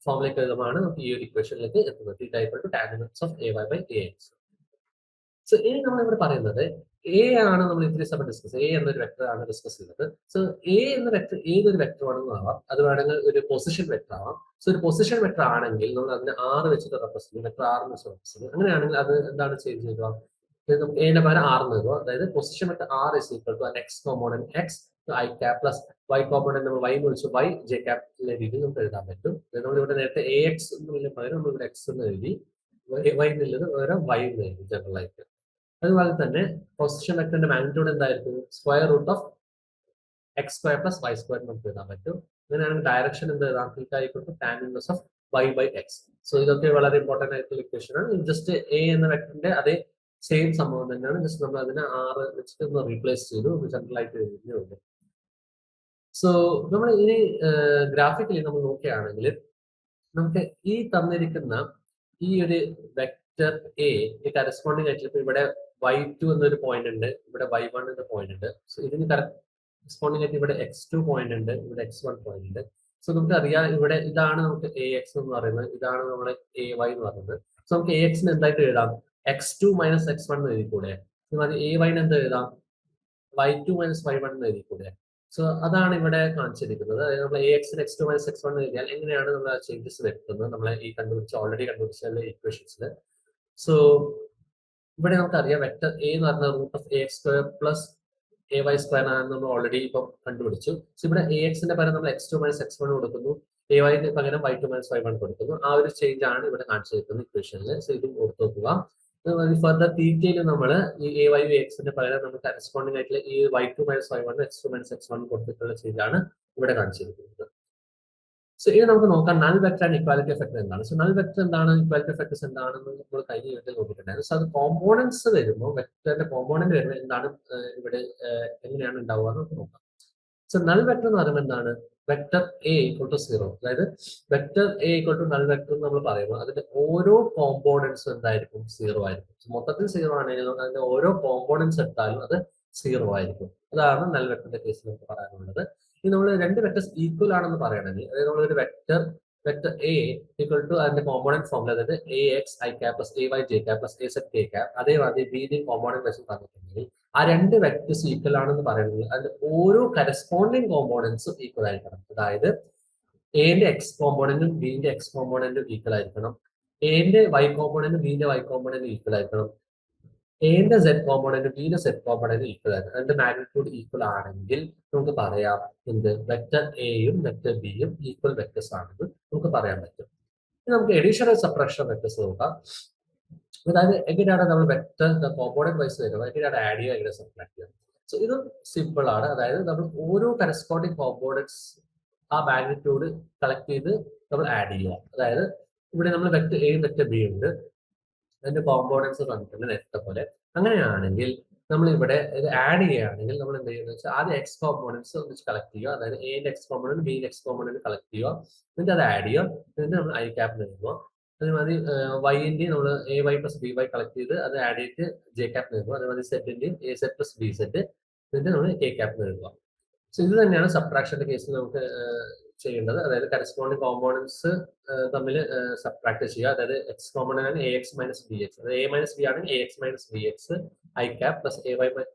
ഫോമിലേക്ക് എഴുതുമ്പോൾ നമുക്ക് ഈ ഒരു ഇക്വേഷനിലേക്ക് എത്തുന്നത്. Theta equal to tan inverse of a y by a x. So ഇനി നമ്മൾ ഇവിടെ പറയുന്നത് എ ആണ് നമ്മൾ ഇത്രയും സമയം ഡിസ്കസ് എ എന്നൊരു വെക്ടർ ആണ് ഡിസ്കസ് ചെയ്യുന്നത്. സോ എ എന്ന വെക്ടർ ഏതൊരു വെക്ടർ ആണെന്നും ആവാം, അത് വേണമെങ്കിൽ ഒരു പൊസിഷൻ വെക്ടർ ആവാം. സോ ഒരു പൊസിഷൻ വെക്ടർ ആണെങ്കിൽ നമ്മൾ അതിനെ ആറ് വെച്ചിട്ട് റെപ്രസെന്റ് ചെയ്യും, വെക്ടർ ആറ് വെച്ച് റെപ്രസെന്റ് ചെയ്യും. അങ്ങനെയാണെങ്കിൽ അത് എന്താണ് ചേഞ്ച് ചെയ്യുക? നമുക്ക് എന്റെ പകരം ആർ എന്ന് എഴുതുക. അതായത് position vector r is equal to x component x i cap plus Y component നമ്മൾ വൈ എന്ന് വിളിച്ചു വൈ ജെ ക്യാപ് എന്ന രീതിയിൽ നമുക്ക് എഴുതാൻ പറ്റും. നമ്മൾ ഇവിടെ നേരത്തെ എ എക്സ് എന്നുള്ള പകരം നമ്മൾ ഇവിടെ എക്സ് എന്ന് എഴുതി, വൈ എന്നുള്ളത് പകരം വൈ എന്ന് എഴുതി ജനറൽ ആയിട്ട്. അതുപോലെ തന്നെ പൊസിഷൻ വെക്ടറിന്റെ മാഗ്നിറ്റ്യൂഡ് എന്തായിരിക്കും? Square root of x square plus y square നമുക്ക് എഴുതാൻ പറ്റും. അങ്ങനെയാണെങ്കിൽ ഡയറക്ഷൻ എന്ത് എഴുതാം? Theta equal to tan inverse of y by x. So ഇതൊക്കെ വളരെ ഇമ്പോർട്ടന്റ് ആയിട്ടുള്ള ഇക്വേഷൻ ആണ്. ജസ്റ്റ് എ എന്ന വെക്ടറിന്റെ അതേ സെയിം സംഭവം തന്നെയാണ്. ജസ്റ്റ് നമ്മൾ അതിനെ ആറ് വെച്ചിട്ട് ഒന്ന് റീപ്ലേസ് ചെയ്തു, ജനറൽ ആയിട്ട് എഴുതുന്നുണ്ട്. സോ നമ്മൾ ഇനി ഗ്രാഫിക്കലി നമ്മൾ നോക്കുകയാണെങ്കിൽ നമുക്ക് ഈ തന്നിരിക്കുന്ന ഈ ഒരു വെക്ടർ എ കറസ്പോണ്ടിങ് ആയിട്ട് ഇപ്പൊ ഇവിടെ y2 എന്നൊരു പോയിന്റ് ഉണ്ട്, ഇവിടെ y1 എന്ന പോയിന്റ് ഉണ്ട്. സോ ഇതിന് കറസ്പോണ്ടിങ് ആയിട്ട് ഇവിടെ x2 പോയിന്റ് ഉണ്ട്, ഇവിടെ x1 പോയിന്റ് ഉണ്ട്. സോ നമുക്ക് അറിയാം ഇവിടെ ഇതാണ് നമുക്ക് എ എക്സ് എന്ന് പറയുന്നത്, ഇതാണ് നമ്മളെ എ വൈ എന്ന് പറയുന്നത്. സോ നമുക്ക് എ എക്സിന് എന്തായിട്ട് എഴുതാം? x2 മൈനസ് x1 എന്ന് എഴുതിക്കൂടെ? എ വൈന് എന്ത് എഴുതാം? y2 മൈനസ് y1 എന്ന് എഴുതിക്കൂടെ? സോ അതാണ് ഇവിടെ കാണിച്ചിരിക്കുന്നത്. അതായത് നമ്മൾ എ എക്സിന് x2 മൈനസ് x1 എന്ന് എഴുതിയാൽ എങ്ങനെയാണ് നമ്മൾ ആ ചേഞ്ചസ് വരുത്തുന്നത് നമ്മളെ ഈ ഓൾറെഡി കണ്ടുപിടിച്ച ഇക്വേഷൻസിൽ. സോ ഇവിടെ നമുക്കറിയാം വെക്ടർ എ എന്ന് പറഞ്ഞ root of a x square plus A y square ആണെന്ന് നമ്മൾ ഓൾറെഡി ഇപ്പം കണ്ടുപിടിച്ചു. സോ ഇവിടെ എ എക്സിന്റെ പകരം നമ്മൾ x2 മൈനസ് x1 കൊടുക്കുന്നു, എ വൈന് പകരം y2 മൈനസ് y1 കൊടുക്കുന്നു. ആ ഒരു ചേഞ്ച് ആണ് ഇവിടെ കാണിച്ചിരിക്കുന്നത് ഇക്വേഷനിൽ. സോ ഇതും ഓർത്ത് നോക്കുക. ഫർദർ തീറ്റയിൽ നമ്മൾ ഈ എ വൈ എക്സിന്റെ പകരം നമുക്ക് കറസ്പോണ്ടിങ് ആയിട്ടുള്ള ഈ y2 minus y1 x2 minus x1 കൊടുത്തിട്ടുള്ള ചേഞ്ച് ആണ് ഇവിടെ കാണിച്ചിരിക്കുന്നത്. സോ ഇനി നമുക്ക് നോക്കാം null vector and equality effect എന്താണ്. സോ നൾ വെക്ടർ എന്താണ്, ഇക്വാലിറ്റി എഫക്ട്സ് എന്താണെന്ന് നമ്മൾ കഴിഞ്ഞ യൂണിറ്റിൽ നോക്കിയിട്ടുണ്ടായിരുന്നു. സോ അത് കോമ്പോണൻസ് വരുമ്പോൾ വെക്ടറിന്റെ കോമ്പോണന്റ് വരുമ്പോൾ എന്താണ് ഇവിടെ എങ്ങനെയാണ് ഉണ്ടാവുക എന്ന് നമുക്ക് നോക്കാം. സോ നൾ വെക്ടർ എന്ന് പറയുമ്പോൾ എന്താണ്? Vector a equal to 0. അതായത് vector a equal to null vector എന്ന് നമ്മൾ പറയുമ്പോൾ അതിന്റെ ഓരോ കോമ്പോണൻസും എന്തായിരിക്കും? 0 ആയിരിക്കും. മൊത്തത്തിൽ 0 ആണെങ്കിൽ അതിന്റെ ഓരോ കോമ്പോണൻസ് എടുത്താലും അത് 0 ആയിരിക്കും. അതാണ് നൾ വെക്ടറിന്റെ കേസിൽ നമുക്ക് പറയാനുള്ളത്. ഇനി നമ്മൾ രണ്ട് വെക്ടേഴ്സ് ഈക്വൽ ആണെന്ന് പറയണമെങ്കിൽ, അതായത് നമ്മളൊരു വെക്ടർ എ ഈക്വൽ ടു അതിന്റെ കോമ്പോണന്റ് ഫോമിൽ, അതായത് a x i cap plus A y j cap plus a z k cap, അതേമാതിരി ബിന്റെയും കോമ്പോണന്റ് വെച്ച് പറഞ്ഞിട്ടുണ്ടെങ്കിൽ ആ രണ്ട് വെക്ടേഴ്സ് ഈക്വൽ ആണെന്ന് പറയുന്നത് അതിന്റെ ഓരോ കറസ്പോണ്ടിങ് കോമ്പോണൻസും ഈക്വൽ ആയിരിക്കണം. അതായത് എന്റെ എക്സ് കോമ്പോണന്റും ബിന്റെ എക്സ് കോമ്പോണന്റും ഈക്വൽ ആയിരിക്കണം. എന്റെ വൈ കോമ്പോണന്റ് ബിന്റെ വൈ കോമ്പോണന്റ് ഈക്വൽ ആയിരിക്കണം. എന്റെ സെഡ് കോമ്പോണന്റ് ബിന്റെ സെഡ് കോമ്പോണന്റ് ഈക്വൽ ആയിരിക്കണം. അതിന്റെ മാഗ്നിറ്റ്യൂഡ് ഈക്വൽ ആണെങ്കിൽ നമുക്ക് പറയാം എന്ത് വെക്ടർ എയും വെക്ടർ ബിയും ഈക്വൽ വെക്ടേഴ്സ് ആണെന്ന് നമുക്ക് പറയാൻ പറ്റും. ഇനി നമുക്ക് എഡീഷണൽ സബ്ട്രാക്ഷൻ വെക്ടേഴ്സ് നോക്കാം. അതായത് എങ്ങനെയാണ് നമ്മൾ വെക്ടർ കോമ്പോണന്റ് വൈസ് വരുന്നത്, എങ്ങനെയാണ് ആഡ് ചെയ്യുക, എങ്ങനെ സബ്ട്രാക്ട് ചെയ്യുക. സോ ഇത് സിമ്പിൾ ആണ്. അതായത് നമ്മൾ ഓരോ കറസ്പോണ്ടിങ് കോമ്പോണന്റ്സ് ആ മാഗ്നിറ്റ്യൂഡ് കളക്ട് ചെയ്ത് നമ്മൾ ആഡ് ചെയ്യുക. അതായത് ഇവിടെ നമ്മൾ വെക്ടർ എയും വെക്ടർ ബി ഉണ്ട്, അതിന്റെ കോമ്പോണൻസ് തന്നിട്ടുണ്ട് നേരത്തെ പോലെ. അങ്ങനെയാണെങ്കിൽ നമ്മൾ ഇവിടെ ഇത് ആഡ് ചെയ്യുകയാണെങ്കിൽ നമ്മൾ എന്ത് ചെയ്യുന്നത് വെച്ചാൽ ആദ്യം എക്സ് കോമ്പോണൻസ് ഒന്നിച്ച് കളക്ട് ചെയ്യുക. അതായത് എന്റെ എക്സ് കോമ്പോണന്റ് ബിന്റെ എക്സ് കോമ്പോണന്റ് കളക്ട് ചെയ്യുക, എന്നിട്ട് അത് ആഡ് ചെയ്യുക, എന്നിട്ട് നമ്മൾ ഐ ക്യാപ്പ് എഴുതുക. അതേമാതിരി വൈന്റെ നമ്മൾ A Y plus B Y collect ചെയ്ത് അത് ആഡ് ചെയ്തിട്ട് ജെ ക്യാപ്പ് എഴുതുക. അതേമാതിരി സെറ്റിന്റെയും A Z plus B Z, എന്നിട്ട് നമ്മൾ കെ ക്യാപ്പ് എഴുതുക. സോ ഇത് തന്നെയാണ് സബ്ട്രാക്ഷന്റെ കേസിൽ നമുക്ക് ചെയ്യേണ്ടത്. അതായത് കറസ്പോണ്ടിങ് കോമ്പോണൻസ് തമ്മിൽ സബ്ട്രാക്ട് ചെയ്യുക. അതായത് എക്സ് കോമ്പോണന്റ് ആണ് A X minus B X, അതായത് എ മൈനസ് ബി ആണെങ്കിൽ A X minus B X I cap plus A Y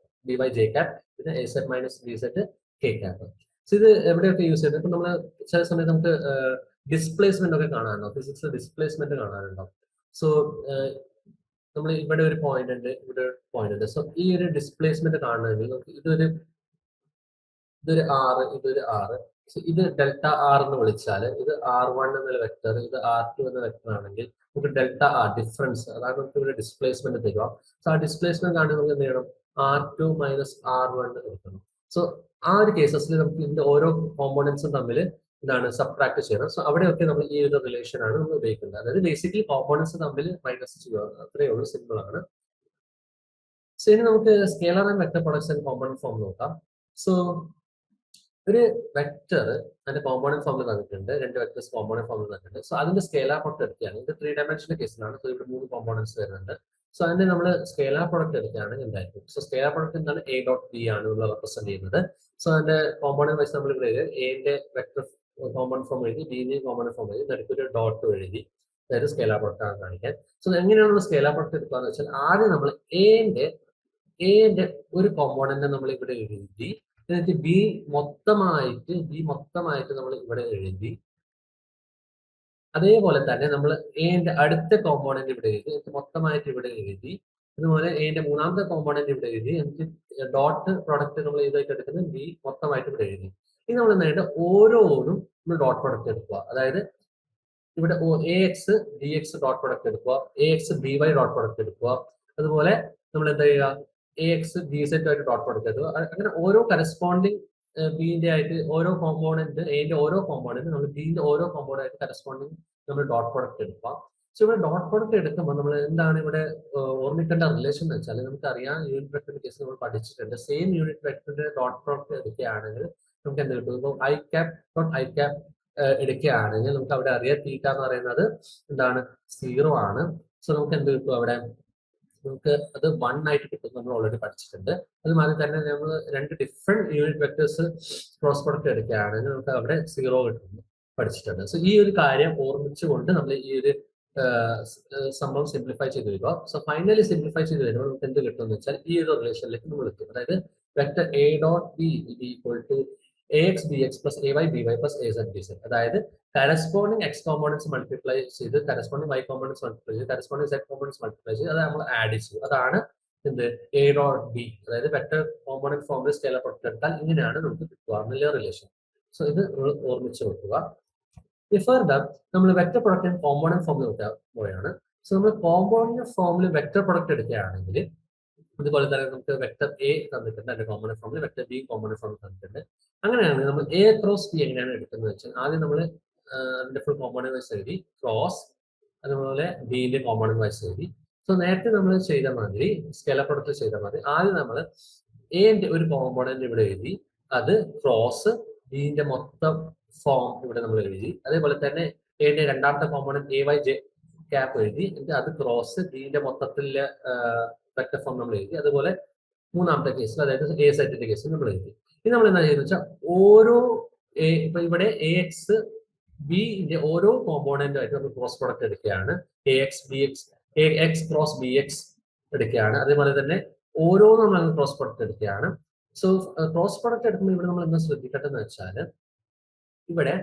B Y J cap, പിന്നെ A Z minus B Z K cap. So ഇത് എവിടെയൊക്കെ use ചെയ്യുന്നത്? ഇപ്പൊ നമ്മൾ ചില സമയത്ത് നമുക്ക് ഡിസ്പ്ലേസ്മെന്റ് ഒക്കെ കാണാറുണ്ടോ, ഫിസിക്സ് ഡിസ്പ്ലേസ്മെന്റ് കാണാറുണ്ടോ? സോ നമ്മൾ ഇവിടെ ഒരു പോയിന്റ് ഉണ്ട്, ഇവിടെ ഒരു പോയിന്റ് ഉണ്ട്. സോ ഈ ഒരു ഡിസ്പ്ലേസ്മെന്റ് കാണണമെങ്കിൽ നമുക്ക് ഇതൊരു ആറ്, ഇതൊരു ആറ്, ഇത് ഡെൽറ്റ ആർ എന്ന് വിളിച്ചാൽ ഇത് R1 എന്ന വെക്ടർ, ഇത് R2 എന്ന വെക്ടർ ആണെങ്കിൽ നമുക്ക് ഡെൽറ്റ ആർ ഡിഫറൻസ്, അതാണ് നമുക്ക് ഇവിടെ ഡിസ്പ്ലേസ്മെന്റ് തരിക. സോ ആ ഡിസ്പ്ലേസ്മെന്റ് കാണുന്നത് നമുക്ക് എന്ത് ചെയ്യണം, R2 മൈനസ് R1 എടുക്കണം. സോ ആ ഒരു കേസസിൽ നമുക്ക് ഇതിന്റെ ഓരോ കോമ്പോണൻസും തമ്മിൽ എന്താണ് സബ്ട്രാക്ട് ചെയ്യണം. സോ അവിടെയൊക്കെ നമ്മൾ ഈ ഒരു റിലേഷൻ ആണ് നമ്മൾ ഉപയോഗിക്കുന്നത്. അതായത് ബേസിക്കലി കോമ്പോണൻസ് തമ്മിൽ മൈനസ് ചെയ്യുക, അത്രയേ ഉള്ളൂ, സിമ്പിൾ ആണ്. സോ ഇനി നമുക്ക് scalar and vector products and component form നോക്കാം. സോ ഒരു വെക്ടർ അതിന്റെ കോമ്പോണന്റ് ഫോമിൽ തന്നിട്ടുണ്ട്, രണ്ട് വെക്ടേഴ്സ് കോമ്പോണന്റ് ഫോമിൽ തന്നിട്ടുണ്ട്. സോ അതിന്റെ സ്കേലാർ പ്രൊഡക്റ്റ് എടുക്കുകയാണ്. ഇത് 3 ഡയമെൻഷന്റെ കേസിലാണ്. സോ ഇവിടെ 3 കോമ്പോണന്റ്സ് വരുന്നുണ്ട്. സോ അതിന്റെ നമ്മൾ സ്കേലാർ പ്രൊഡക്റ്റ് എടുക്കുകയാണെങ്കിൽ എന്തായിരിക്കും? സോ സ്കേലാർ പ്രൊഡക്റ്റ് എന്താണ്? എ ഡോട്ട് ബി ആണ് ഇവിടെ റെപ്രസെന്റ് ചെയ്യുന്നത്. സോ അതിന്റെ കോമ്പോണന്റ് വൈസ് നമ്മൾ ഇവിടെ എന്റെ വെക്ടർ കോമ്പോണന്റ് ഫോം എഴുതി, ബിന്റെ കോമ്പോണന്റ് ഫോം എഴുതി, നടുക്ക് ഒരു ഡോട്ട് എഴുതി, അതായത് സ്കേലാർ പ്രൊഡക്റ്റ് ആണ് കാണിക്കാൻ. സോ എങ്ങനെയാണ് നമ്മൾ സ്കേലാർ പ്രൊഡക്റ്റ് എടുക്കുക എന്ന് വെച്ചാൽ ആദ്യം നമ്മൾ എന്റെ ഒരു കോമ്പോണന്റ് നമ്മൾ ഇവിടെ എഴുതി, എന്നിട്ട് ബി മൊത്തമായിട്ട് നമ്മൾ ഇവിടെ എഴുതി. അതേപോലെ തന്നെ നമ്മൾ എന്റെ അടുത്ത കോമ്പോണന്റ് ഇവിടെ എഴുതി, എന്നിട്ട് മൊത്തമായിട്ട് ഇവിടെ എഴുതി. അതുപോലെ എന്റെ മൂന്നാമത്തെ കോമ്പോണന്റ് ഇവിടെ എഴുതി, എന്നിട്ട് ഡോട്ട് പ്രൊഡക്റ്റ് നമ്മൾ ഇതായിട്ട് എടുക്കുന്നത് ബി മൊത്തമായിട്ട് ഇവിടെ എഴുതി. ഇനി നമ്മൾ എന്തായിട്ട് ഓരോന്നും നമ്മൾ ഡോട്ട് പ്രൊഡക്റ്റ് എടുക്കുക. അതായത് ഇവിടെ A X D X dot product എടുക്കുക, A X B Y dot product എടുക്കുക. അതുപോലെ നമ്മൾ എന്താ ചെയ്യുക, എ എക്സ് ബി സെറ്റ് ആയിട്ട് ഡോട്ട് പ്രൊഡക്റ്റ് എടുക്കുക. അങ്ങനെ ഓരോ കറസ്പോണ്ടിങ് ബിന്റെ ആയിട്ട് ഓരോ കോമ്പോണന്റ്, എന്റെ ഓരോ കോമ്പോണന്റ് നമ്മൾ ബിന്റെ ഓരോ കോമ്പോണന്റ് ആയിട്ട് കറസ്പോണ്ടിങ് നമ്മൾ ഡോട്ട് പ്രൊഡക്റ്റ് എടുക്കുക. സോ ഇവിടെ ഡോട്ട് പ്രൊഡക്റ്റ് എടുക്കുമ്പോൾ നമ്മൾ എന്താണ് ഇവിടെ ഓർമ്മിക്കേണ്ട റിലേഷൻ എന്ന് വെച്ചാൽ നമുക്കറിയാം, യൂണിറ്റ് വെക്ടറിന്റെ കേസ് നമ്മൾ പഠിച്ചിട്ടുണ്ട്. സെയിം യൂണിറ്റ് വെക്ടറിന്റെ ഡോട്ട് പ്രൊഡക്റ്റ് എടുക്കുകയാണെങ്കിൽ നമുക്ക് എന്ത് കിട്ടും? ഇപ്പോൾ I cap dot I cap എടുക്കുകയാണെങ്കിൽ നമുക്ക് അവിടെ അറിയാം തീറ്റ എന്ന് പറയുന്നത് എന്താണ്? 0 ആണ്. സോ നമുക്ക് എന്ത് കിട്ടും അവിടെ? നമുക്ക് അത് 1 ആയിട്ട് കിട്ടും, നമ്മൾ ഓൾറെഡി പഠിച്ചിട്ടുണ്ട്. അതുമാതിരി തന്നെ നമ്മൾ രണ്ട് different unit vectors cross product എടുക്കുകയാണെങ്കിൽ നമുക്ക് അവിടെ 0 കിട്ടും, പഠിച്ചിട്ടുണ്ട്. സോ ഈ ഒരു കാര്യം ഓർമ്മിച്ചുകൊണ്ട് നമ്മൾ ഈ ഒരു സംഭവം സിംപ്ലിഫൈ ചെയ്ത് വരിക. സോ ഫൈനലി സിംപ്ലിഫൈ ചെയ്ത് വരുമ്പോൾ നമുക്ക് എന്ത് കിട്ടും എന്ന് വെച്ചാൽ ഈ ഒരു റിലേഷനിലേക്ക് നമ്മൾ എത്തും. അതായത് vector a dot b equal to ax bx plus ay by plus az bz. അതായത് കറസ്പോണ്ടിങ് എക്സ് കോമ്പോണൻസ് മൾട്ടിപ്ലൈ ചെയ്ത് കറസ്പോണ്ടിങ് വൈ കോമ്പോണൻസ് മൾട്ടിപ്ലൈ ചെയ്ത് കറസ്പോണ്ടിങ് സെഡ് കോമ്പോണൻസ് മൾട്ടിപ്ലൈ ചെയ്ത് അത് നമ്മൾ ആഡ് ചെയ്യും. അതാണ് എന്ത്? A dot b. അതായത് വെക്ടർ കോമ്പോണന്റ് ഫോമിൽ സ്കേലർ പ്രൊഡക്റ്റ് എടുത്താൽ ഇങ്ങനെയാണ് നമുക്ക് കിട്ടുക എന്നുള്ള റിലേഷൻ. സോ ഇത് ഓർമ്മിച്ച് വെക്കുക. ഫർദർ നമ്മൾ വെക്ടർ പ്രൊഡക്റ്റ് കോമ്പോണന്റ് ഫോമിൽ നോക്കാൻ പോവുകയാണ്. സോ നമ്മൾ കോമ്പോണന്റ് ഫോമിൽ വെക്ടർ പ്രൊഡക്റ്റ് എടുക്കുകയാണെങ്കിൽ അതുപോലെ തന്നെ നമുക്ക് വെക്ടർ എ തന്നിട്ടുണ്ട്, അതിന്റെ കോമ്പോണന്റ് ഫോമിൽ വെക്ടർ ബി കോമ്പോണന്റ് ഫോമിൽ തന്നിട്ടുണ്ട്. അങ്ങനെയാണെങ്കിൽ നമ്മൾ എ ക്രോസ് ബി എങ്ങനെയാണ് എടുക്കുന്നത് വെച്ചാൽ ആദ്യം നമ്മൾ അതിന്റെ ഫുൾ കോമ്പോണന്റ് വൈസ് എഴുതി, ക്രോസ് അതുപോലെ ബിന്റെ കോമ്പോണന്റ് വൈസ് എഴുതി. സോ നേരത്തെ നമ്മൾ ചെയ്ത മാതിരി സ്കേലർ പ്രൊഡക്റ്റ് ചെയ്ത മാതിരി ആദ്യം നമ്മൾ എന്റെ ഒരു കോമ്പോണന്റ് ഇവിടെ എഴുതി, അത് ക്രോസ് ബിന്റെ മൊത്തം ഫോം ഇവിടെ നമ്മൾ എഴുതി. അതേപോലെ തന്നെ എന്റെ രണ്ടാമത്തെ component a y J cap എഴുതി, എന്നിട്ട് അത് ക്രോസ് ബിന്റെ മൊത്തത്തിലെ വെക്ടർ ഫോം നമ്മൾ എഴുതി. അതുപോലെ മൂന്നാമത്തെ കേസിൽ, അതായത് എ സെറ്റിന്റെ കേസിൽ നമ്മൾ എഴുതി. ഇനി നമ്മൾ എന്താ ചെയ്യുന്നത് വെച്ചാൽ ഓരോ ഇപ്പൊ ഇവിടെ എ എക്സ് ബിന്റെ ഓരോ കോമ്പോണന്റും ആയിട്ട് നമ്മൾ ക്രോസ് പ്രൊഡക്റ്റ് എടുക്കുകയാണ്. A X B X A X cross B X എടുക്കുകയാണ്. അതേപോലെ തന്നെ ഓരോന്നും നമ്മൾ ക്രോസ് പ്രൊഡക്റ്റ് എടുക്കുകയാണ്. സോ ക്രോസ് പ്രൊഡക്റ്റ് എടുക്കുമ്പോൾ ഇവിടെ നമ്മൾ എന്താ ശ്രദ്ധിക്കട്ടെ എന്ന് വെച്ചാൽ ഇവിടെ